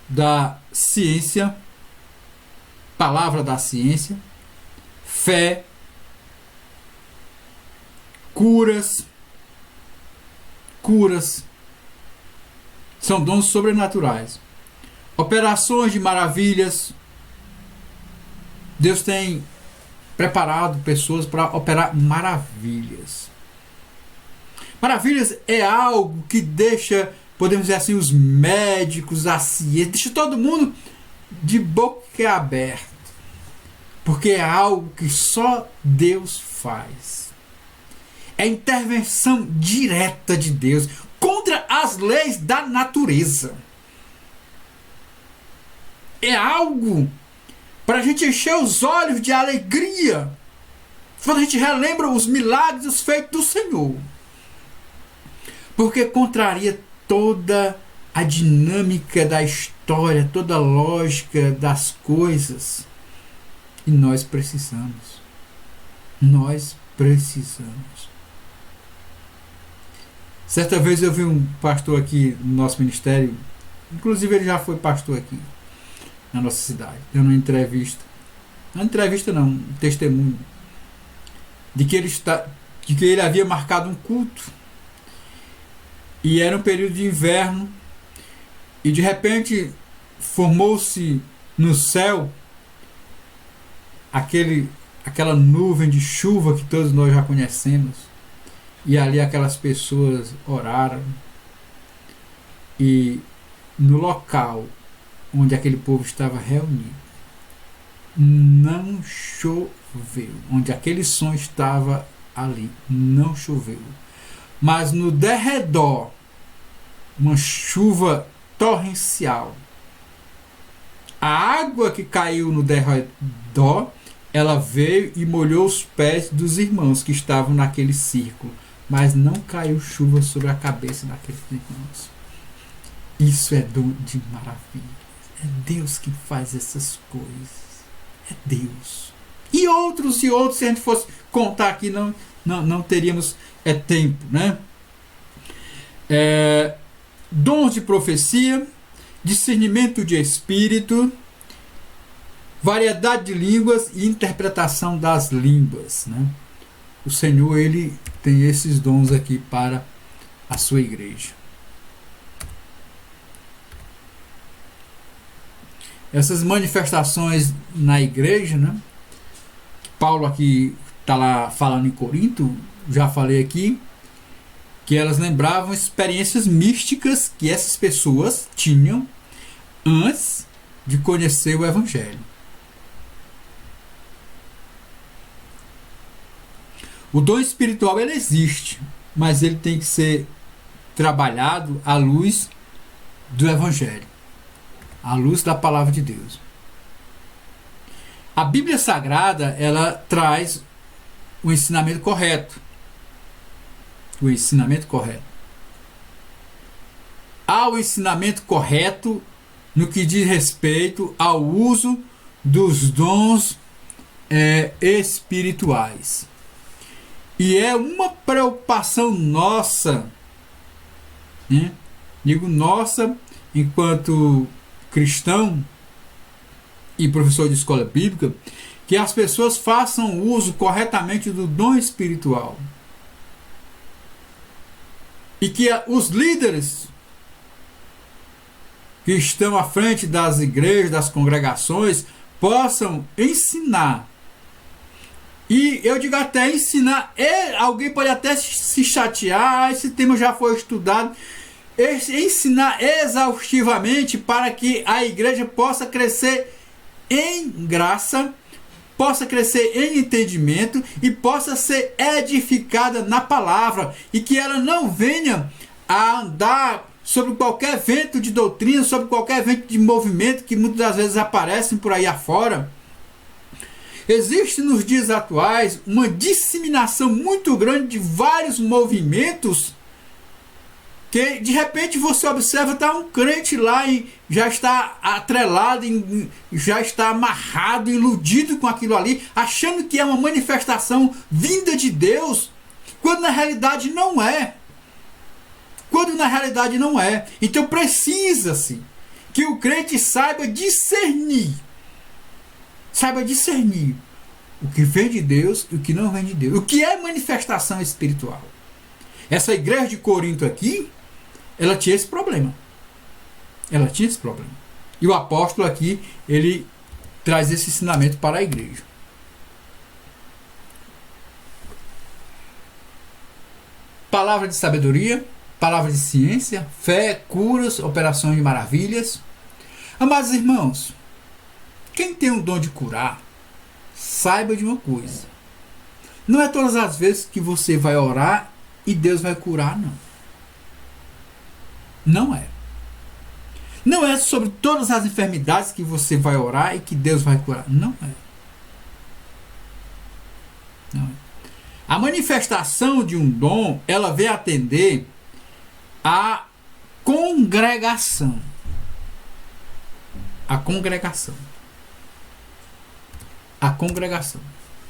da ciência, palavra da ciência, fé, curas, são dons sobrenaturais, operações de maravilhas. Deus tem preparado pessoas para operar maravilhas. Maravilhas é algo que deixa, podemos dizer assim, os médicos, a ciência, deixa todo mundo de boca aberta, porque é algo que só Deus faz. É intervenção direta de Deus contra as leis da natureza. É algo para a gente encher os olhos de alegria quando a gente relembra os milagres, os feitos do Senhor. Porque contraria toda a dinâmica da história, toda a lógica das coisas. E nós precisamos. Nós precisamos. Certa vez eu vi um pastor aqui no nosso ministério, inclusive ele já foi pastor aqui na nossa cidade, dando uma entrevista. Não entrevista não, um testemunho. De que ele havia marcado um culto. E era um período de inverno. E de repente formou-se no céu aquela nuvem de chuva que todos nós já conhecemos. E ali aquelas pessoas oraram. E no local onde aquele povo estava reunido, não choveu. Onde aquele som estava ali, não choveu. Mas no derredor, uma chuva torrencial. A água que caiu no derredor, ela veio e molhou os pés dos irmãos que estavam naquele círculo. Mas não caiu chuva sobre a cabeça daqueles irmãos. Isso é dom de maravilha. É Deus que faz essas coisas. É Deus. E outros, se a gente fosse contar aqui, não teríamos tempo, né? Dons de profecia, discernimento de espírito, variedade de línguas e interpretação das línguas, né? O Senhor, ele tem esses dons aqui para a sua igreja. Essas manifestações na igreja, né? Paulo aqui está lá falando em Corinto, já falei aqui, que elas lembravam experiências místicas que essas pessoas tinham antes de conhecer o Evangelho. O dom espiritual, ele existe, mas ele tem que ser trabalhado à luz do Evangelho, à luz da palavra de Deus. A Bíblia Sagrada, ela traz o ensinamento correto. O ensinamento correto. Há o ensinamento correto no que diz respeito ao uso dos dons espirituais. E é uma preocupação nossa, né? Digo nossa, enquanto cristão e professor de escola bíblica, que as pessoas façam uso corretamente do dom espiritual. E que os líderes que estão à frente das igrejas, das congregações, possam ensinar. E eu digo até ensinar, alguém pode até se chatear, esse tema já foi estudado, ensinar exaustivamente para que a igreja possa crescer em graça, possa crescer em entendimento e possa ser edificada na palavra, e que ela não venha a andar sobre qualquer vento de doutrina, sobre qualquer vento de movimento que muitas das vezes aparecem por aí afora. Existe nos dias atuais uma disseminação muito grande de vários movimentos que de repente você observa, está um crente lá e já está atrelado, já está amarrado, iludido com aquilo ali, achando que é uma manifestação vinda de Deus, quando na realidade não é. Então precisa-se que o crente saiba discernir o que vem de Deus e o que não vem de Deus, o que é manifestação espiritual. Essa igreja de Corinto aqui, ela tinha esse problema. E o apóstolo aqui, ele traz esse ensinamento para a igreja. Palavra de sabedoria, palavra de ciência, fé, curas, operações de maravilhas. Amados irmãos, quem tem o dom de curar, saiba de uma coisa. Não é todas as vezes que você vai orar e Deus vai curar, não. Não é. Não é sobre todas as enfermidades que você vai orar e que Deus vai curar. Não é. A manifestação de um dom, ela vem atender a congregação. A congregação.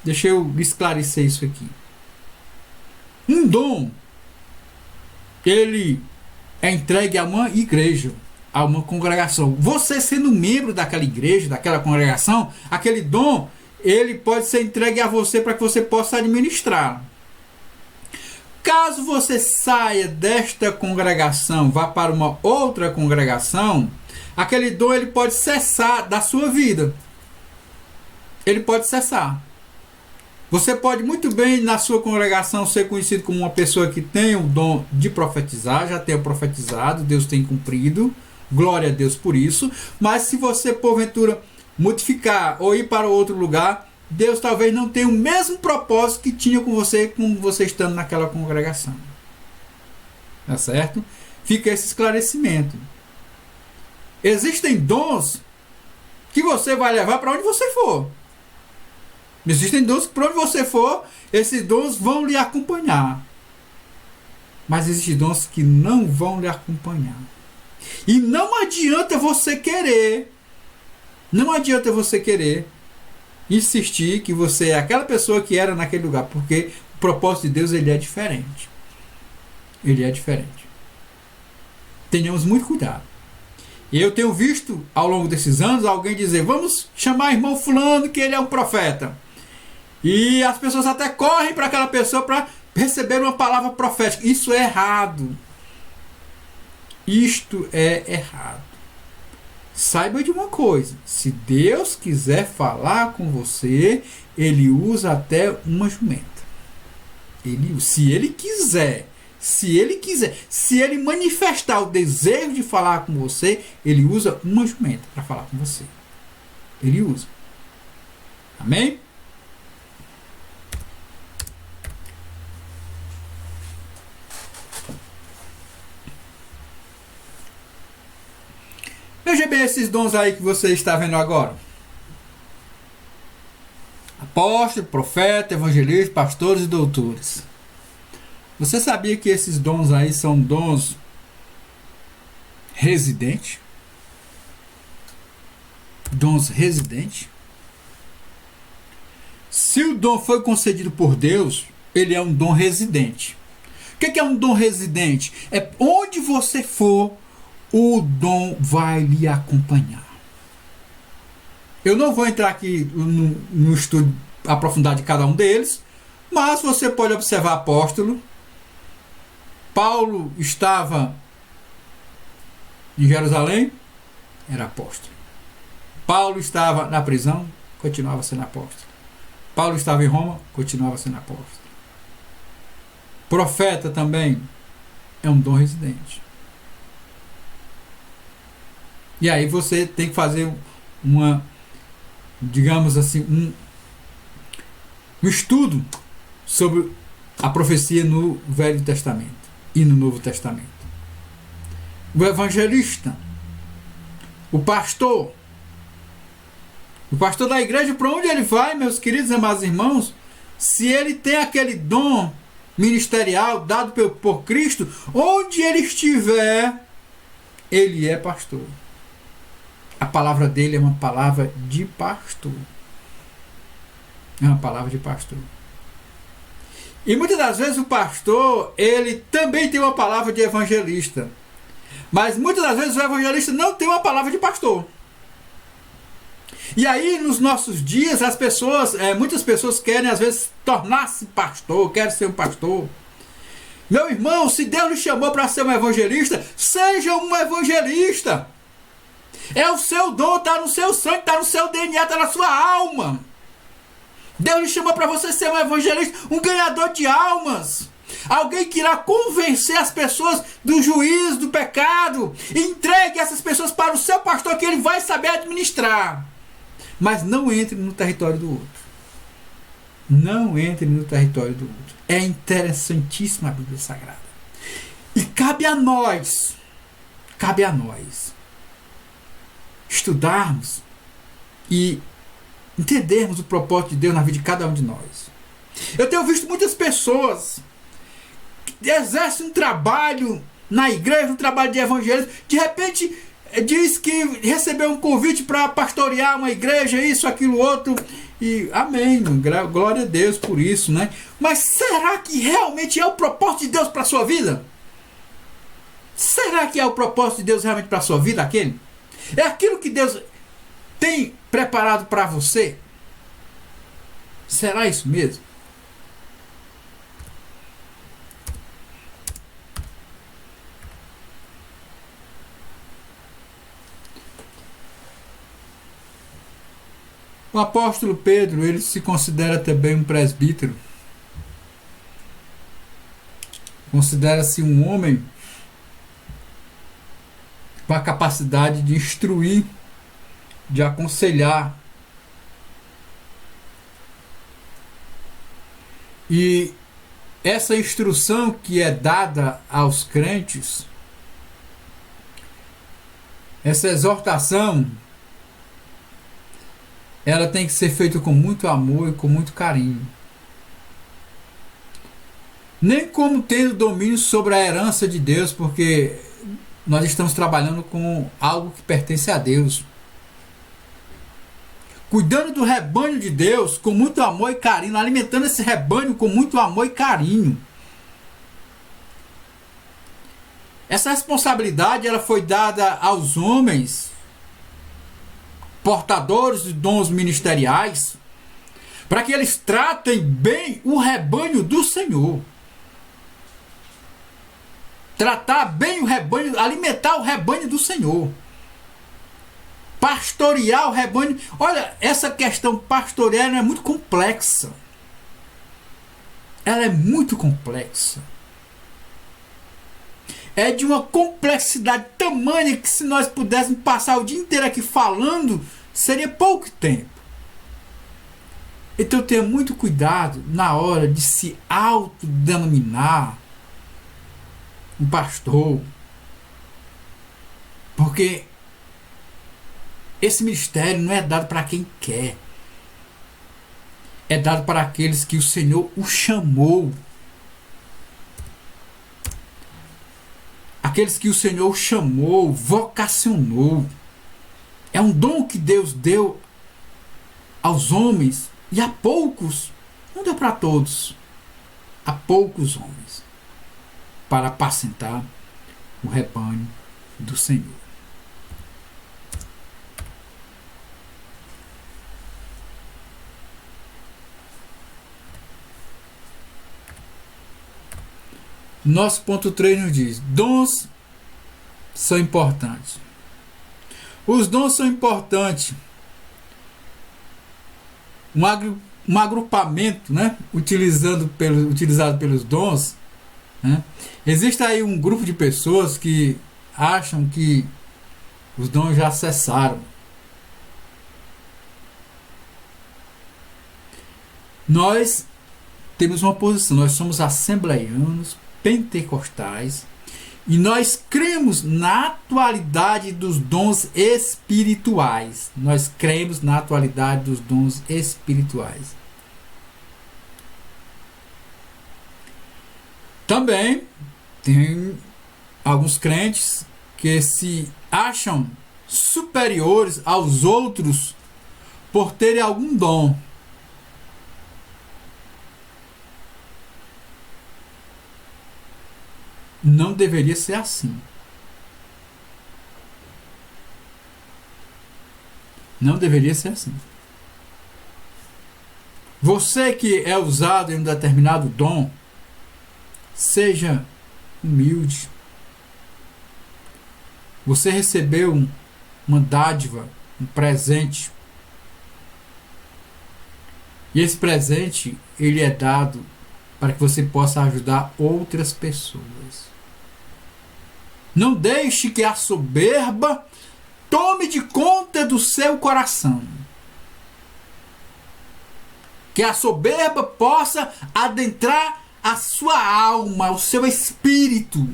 Deixa eu esclarecer isso aqui. Um dom, ele é entregue a uma igreja, a uma congregação. Você sendo membro daquela igreja, daquela congregação, aquele dom, ele pode ser entregue a você para que você possa administrar. Caso você saia desta congregação, vá para uma outra congregação, aquele dom ele pode cessar da sua vida. Ele pode cessar. Você pode muito bem na sua congregação ser conhecido como uma pessoa que tem o dom de profetizar, já tenha profetizado, Deus tem cumprido, glória a Deus por isso, mas se você porventura modificar ou ir para outro lugar, Deus talvez não tenha o mesmo propósito que tinha com você estando naquela congregação. Tá certo? Fica esse esclarecimento. Existem dons que você vai levar para onde você for. Existem dons que para onde você for, esses dons vão lhe acompanhar. Mas existem dons que não vão lhe acompanhar. E não adianta você querer, insistir que você é aquela pessoa que era naquele lugar, porque o propósito de Deus ele é diferente. Ele é diferente. Tenhamos muito cuidado. Eu tenho visto ao longo desses anos alguém dizer: vamos chamar irmão fulano que ele é um profeta. E as pessoas até correm para aquela pessoa para receber uma palavra profética. Isso é errado. Isto é errado. Saiba de uma coisa: se Deus quiser falar com você, Ele usa até uma jumenta. Se Ele manifestar o desejo de falar com você, Ele usa uma jumenta para falar com você. Ele usa. Amém? Veja bem esses dons aí que você está vendo agora. Apóstolo, profeta, evangelista, pastores e doutores. Você sabia que esses dons aí são dons residentes? Dons residentes. Se o dom foi concedido por Deus, ele é um dom residente. O que é um dom residente? É onde você for, o dom vai lhe acompanhar. Eu não vou entrar aqui no estudo aprofundado de cada um deles, mas você pode observar apóstolo. Paulo estava em Jerusalém, era apóstolo. Paulo estava na prisão, continuava sendo apóstolo. Paulo estava em Roma, continuava sendo apóstolo. Profeta também é um dom residente. E aí você tem que fazer digamos assim, um estudo sobre a profecia no Velho Testamento e no Novo Testamento. O evangelista, o pastor da igreja, para onde ele vai, meus queridos e amados irmãos, se ele tem aquele dom ministerial dado por Cristo, onde ele estiver, ele é pastor. A palavra dele é uma palavra de pastor. É uma palavra de pastor. E muitas das vezes o pastor, ele também tem uma palavra de evangelista. Mas muitas das vezes o evangelista não tem uma palavra de pastor. E aí, nos nossos dias, muitas pessoas querem, às vezes, tornar-se pastor, querem ser um pastor. Meu irmão, se Deus lhe chamou para ser um evangelista, seja um evangelista. É o seu dom, está no seu sangue, está no seu DNA, está na sua alma. Deus lhe chamou para você ser um evangelista, um ganhador de almas. Alguém que irá convencer as pessoas do juízo, do pecado. E entregue essas pessoas para o seu pastor, que ele vai saber administrar. Mas não entre no território do outro. Não entre no território do outro. É interessantíssima a Bíblia Sagrada. E cabe a nós estudarmos e entendermos o propósito de Deus na vida de cada um de nós. Eu tenho visto muitas pessoas que exercem um trabalho na igreja, um trabalho de evangelismo, de repente diz que recebeu um convite para pastorear uma igreja, isso, aquilo, outro, e amém, glória a Deus por isso, né? Mas será que realmente é o propósito de Deus para a sua vida? Será que é o propósito de Deus realmente para a sua vida, aquele? É aquilo que Deus tem preparado para você? Será isso mesmo? O apóstolo Pedro, ele se considera também um presbítero. Considera-se um homem com a capacidade de instruir, de aconselhar. E essa instrução que é dada aos crentes, essa exortação, ela tem que ser feita com muito amor e com muito carinho. Nem como tendo domínio sobre a herança de Deus, porque nós estamos trabalhando com algo que pertence a Deus. Cuidando do rebanho de Deus com muito amor e carinho, alimentando esse rebanho com muito amor e carinho. Essa responsabilidade ela foi dada aos homens portadores de dons ministeriais, para que eles tratem bem o rebanho do Senhor. Tratar bem o rebanho, alimentar o rebanho do Senhor. Pastorear o rebanho. Olha, essa questão pastorear é muito complexa. Ela é muito complexa. É de uma complexidade tamanha que se nós pudéssemos passar o dia inteiro aqui falando, seria pouco tempo. Então tenha muito cuidado na hora de se autodenominar um pastor. Porque esse ministério não é dado para quem quer. É dado para aqueles que o Senhor o chamou. Aqueles que o Senhor chamou, vocacionou. É um dom que Deus deu aos homens e a poucos, não deu para todos, a poucos homens, para apacentar o rebanho do Senhor. Nosso ponto 3 nos diz: dons são importantes. Os dons são importantes. Um agrupamento, né, utilizado pelos dons, né? Existe aí um grupo de pessoas que acham que os dons já cessaram. Nós temos uma posição, nós somos assembleianos, pentecostais, e nós cremos na atualidade dos dons espirituais. Nós cremos na atualidade dos dons espirituais. Também tem alguns crentes que se acham superiores aos outros por terem algum dom. Não deveria ser assim. Não deveria ser assim. Você que é usado em um determinado dom, seja humilde. Você recebeu uma dádiva, um presente. E esse presente, ele é dado para que você possa ajudar outras pessoas. Não deixe que a soberba tome de conta do seu coração. Que a soberba possa adentrar a sua alma, o seu espírito.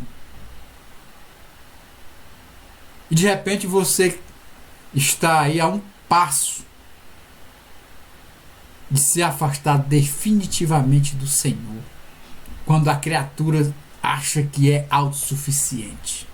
E de repente você está aí a um passo de se afastar definitivamente do Senhor, quando a criatura acha que é autossuficiente.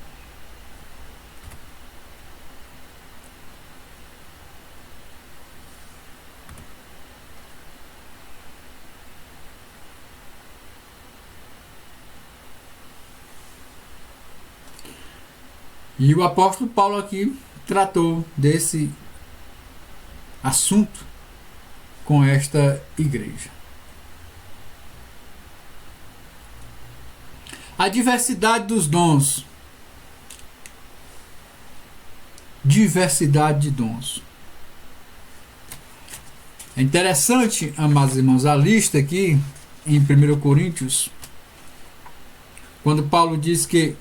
E o apóstolo Paulo aqui tratou desse assunto com esta igreja. A diversidade dos dons. Diversidade de dons. É interessante, amados irmãos, a lista aqui em 1 Coríntios, quando Paulo diz que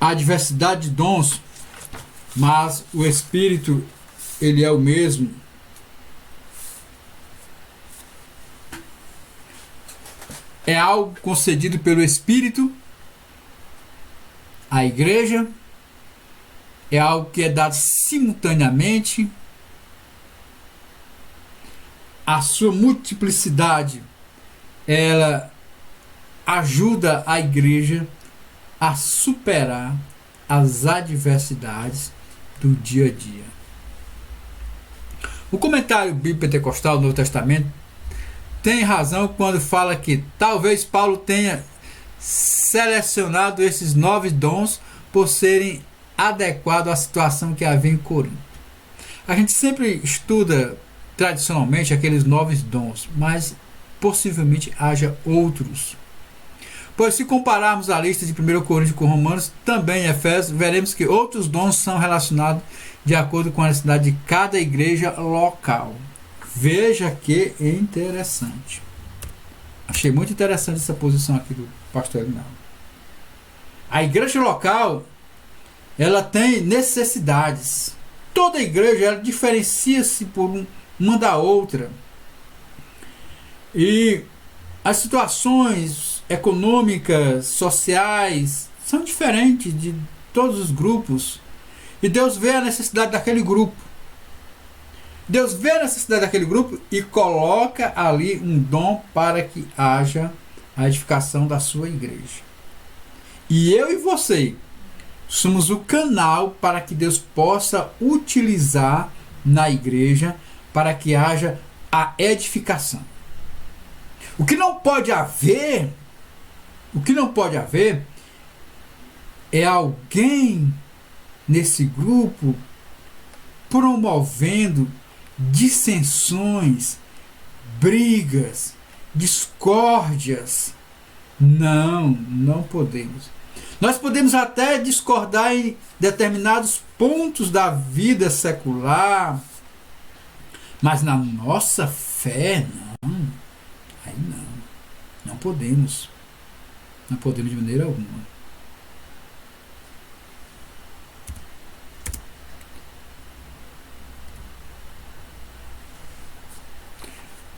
há diversidade de dons, mas o Espírito, ele é o mesmo. É algo concedido pelo Espírito à igreja, é algo que é dado simultaneamente. A sua multiplicidade, ela ajuda a igreja a superar as adversidades do dia a dia. O comentário bíblico pentecostal do Novo Testamento tem razão quando fala que talvez Paulo tenha selecionado esses 9 dons por serem adequados à situação que havia em Corinto. A gente sempre estuda tradicionalmente aqueles 9 dons, mas possivelmente haja outros. Pois se compararmos a lista de 1 Coríntios com Romanos, também em Efésios, veremos que outros dons são relacionados de acordo com a necessidade de cada igreja local. Veja que interessante. Achei muito interessante essa posição aqui do pastor Elinaldo. A igreja local, ela tem necessidades. Toda igreja, ela diferencia-se por uma da outra. E as situações econômicas, sociais, são diferentes de todos os grupos. E Deus vê a necessidade daquele grupo. Deus vê a necessidade daquele grupo e coloca ali um dom para que haja a edificação da sua igreja. E eu e você somos o canal para que Deus possa utilizar na igreja para que haja a edificação. O que não pode haver é alguém nesse grupo promovendo dissensões, brigas, discórdias. Não podemos. Nós podemos até discordar em determinados pontos da vida secular, mas na nossa fé, não. Aí não. Não podemos. Não podemos de maneira alguma.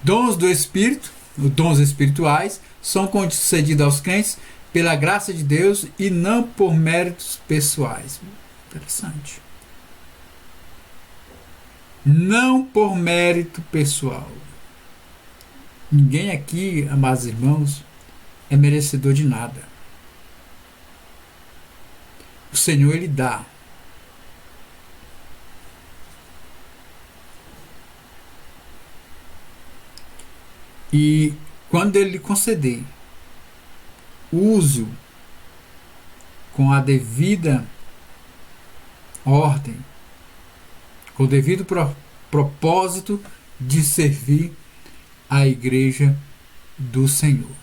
Dons do Espírito, os dons espirituais, são concedidos aos crentes pela graça de Deus e não por méritos pessoais. Interessante. Não por mérito pessoal. Ninguém aqui, amados irmãos, é merecedor de nada. O Senhor, Ele dá. E quando Ele lhe conceder, use-o com a devida ordem, com o devido propósito de servir a igreja do Senhor.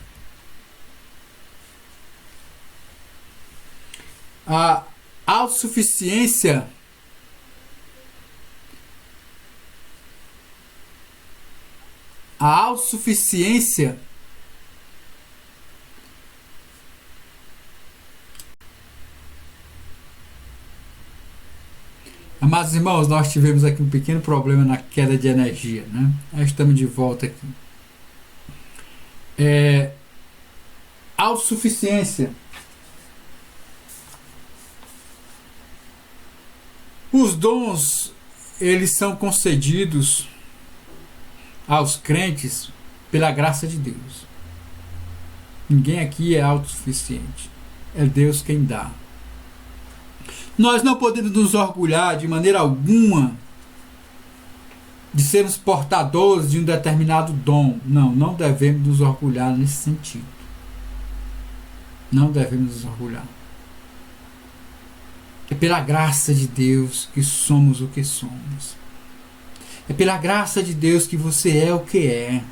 A autossuficiência amados irmãos, nós tivemos aqui um pequeno problema na queda de energia, né? Nós estamos de volta aqui. Autossuficiência. Os dons, eles são concedidos aos crentes pela graça de Deus. Ninguém aqui é autossuficiente. É Deus quem dá. Nós não podemos nos orgulhar de maneira alguma de sermos portadores de um determinado dom. Não devemos nos orgulhar nesse sentido. Não devemos nos orgulhar. É pela graça de Deus que somos o que somos. É pela graça de Deus que você é o que é.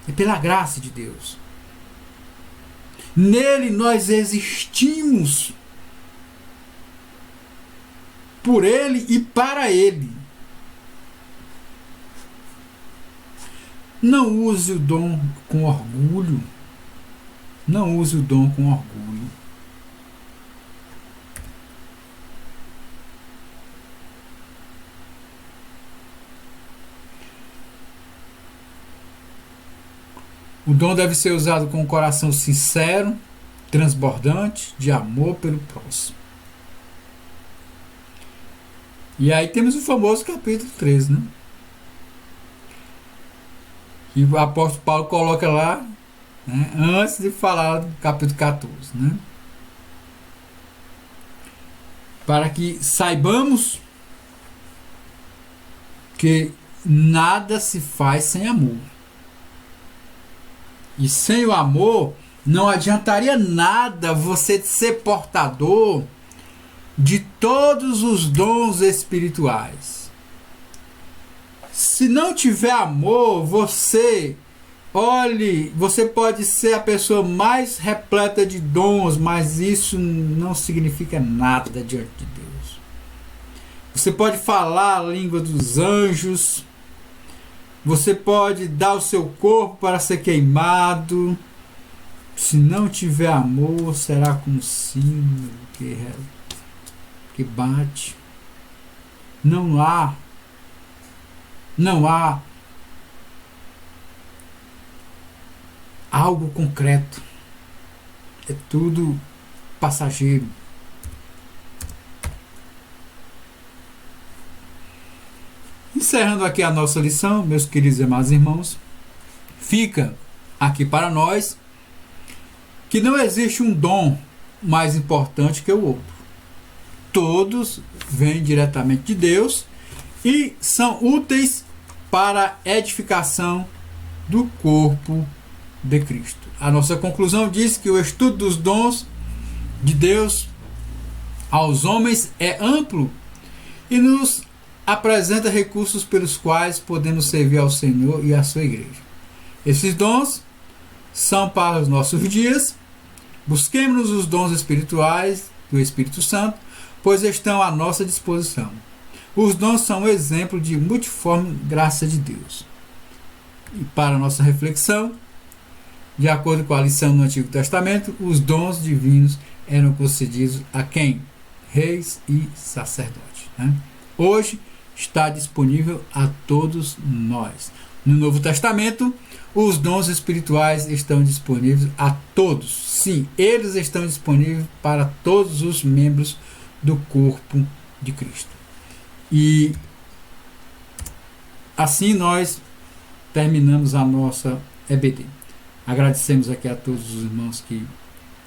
É pela graça de Deus. Nele nós existimos. Por Ele e para Ele. Não use o dom com orgulho. Não use o dom com orgulho. O dom deve ser usado com um coração sincero, transbordante, de amor pelo próximo. E aí temos o famoso capítulo 13, né? Que o apóstolo Paulo coloca lá, né, antes de falar do capítulo 14, né? Para que saibamos que nada se faz sem amor. E sem o amor, não adiantaria nada você ser portador de todos os dons espirituais. Se não tiver amor, você pode ser a pessoa mais repleta de dons, mas isso não significa nada diante de Deus. Você pode falar a língua dos anjos, você pode dar o seu corpo para ser queimado. Se não tiver amor, será como sino que bate. Não há algo concreto. É tudo passageiro. Encerrando aqui a nossa lição, meus queridos e amados irmãos, fica aqui para nós que não existe um dom mais importante que o outro. Todos vêm diretamente de Deus e são úteis para a edificação do corpo de Cristo. A nossa conclusão diz que o estudo dos dons de Deus aos homens é amplo e nos apresenta recursos pelos quais podemos servir ao Senhor e à sua igreja. Esses dons são para os nossos dias. Busquemos os dons espirituais do Espírito Santo, pois estão à nossa disposição. Os dons são um exemplo de multiforme graça de Deus. E para a nossa reflexão, de acordo com a lição no Antigo Testamento, os dons divinos eram concedidos a quem? Reis e sacerdotes. Né? Hoje está disponível a todos nós. No Novo Testamento, os dons espirituais estão disponíveis a todos. Sim, eles estão disponíveis para todos os membros do corpo de Cristo. E assim nós terminamos a nossa EBD. Agradecemos aqui a todos os irmãos que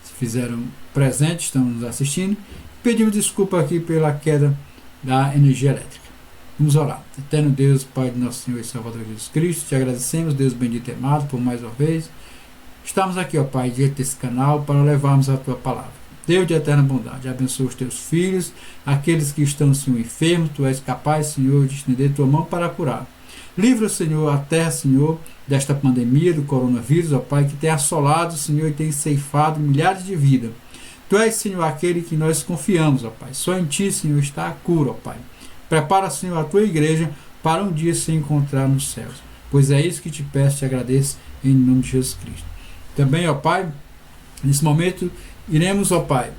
se fizeram presentes, estão nos assistindo. Pedimos desculpa aqui pela queda da energia elétrica. Vamos orar. Eterno Deus, Pai de nosso Senhor e Salvador Jesus Cristo, te agradecemos, Deus bendito e amado, por mais uma vez. Estamos aqui, ó Pai, diante desse canal para levarmos a Tua palavra. Deus de eterna bondade, abençoa os Teus filhos, aqueles que estão, Senhor, enfermos. Tu és capaz, Senhor, de estender Tua mão para curar. Livra, Senhor, a terra, Senhor, desta pandemia do coronavírus, ó Pai, que tem assolado, Senhor, e tem ceifado milhares de vidas. Tu és, Senhor, aquele que nós confiamos, ó Pai. Só em Ti, Senhor, está a cura, ó Pai. Prepara, Senhor, a Tua igreja para um dia se encontrar nos céus. Pois é isso que te peço e te agradeço em nome de Jesus Cristo. Também, ó Pai, nesse momento, iremos, ó Pai,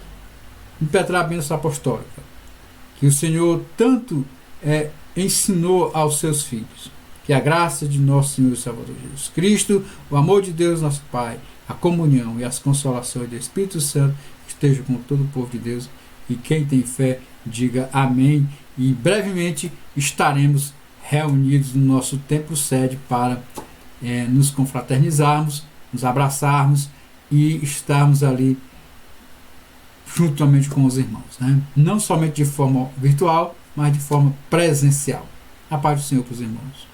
impetrar a bênção apostólica, que o Senhor tanto ensinou aos seus filhos. Que a graça de nosso Senhor e Salvador Jesus Cristo, o amor de Deus, nosso Pai, a comunhão e as consolações do Espírito Santo estejam com todo o povo de Deus. E quem tem fé, diga amém. E brevemente estaremos reunidos no nosso templo sede para nos confraternizarmos, nos abraçarmos e estarmos ali juntamente com os irmãos, né? Não somente de forma virtual, mas de forma presencial. A paz do Senhor para os irmãos.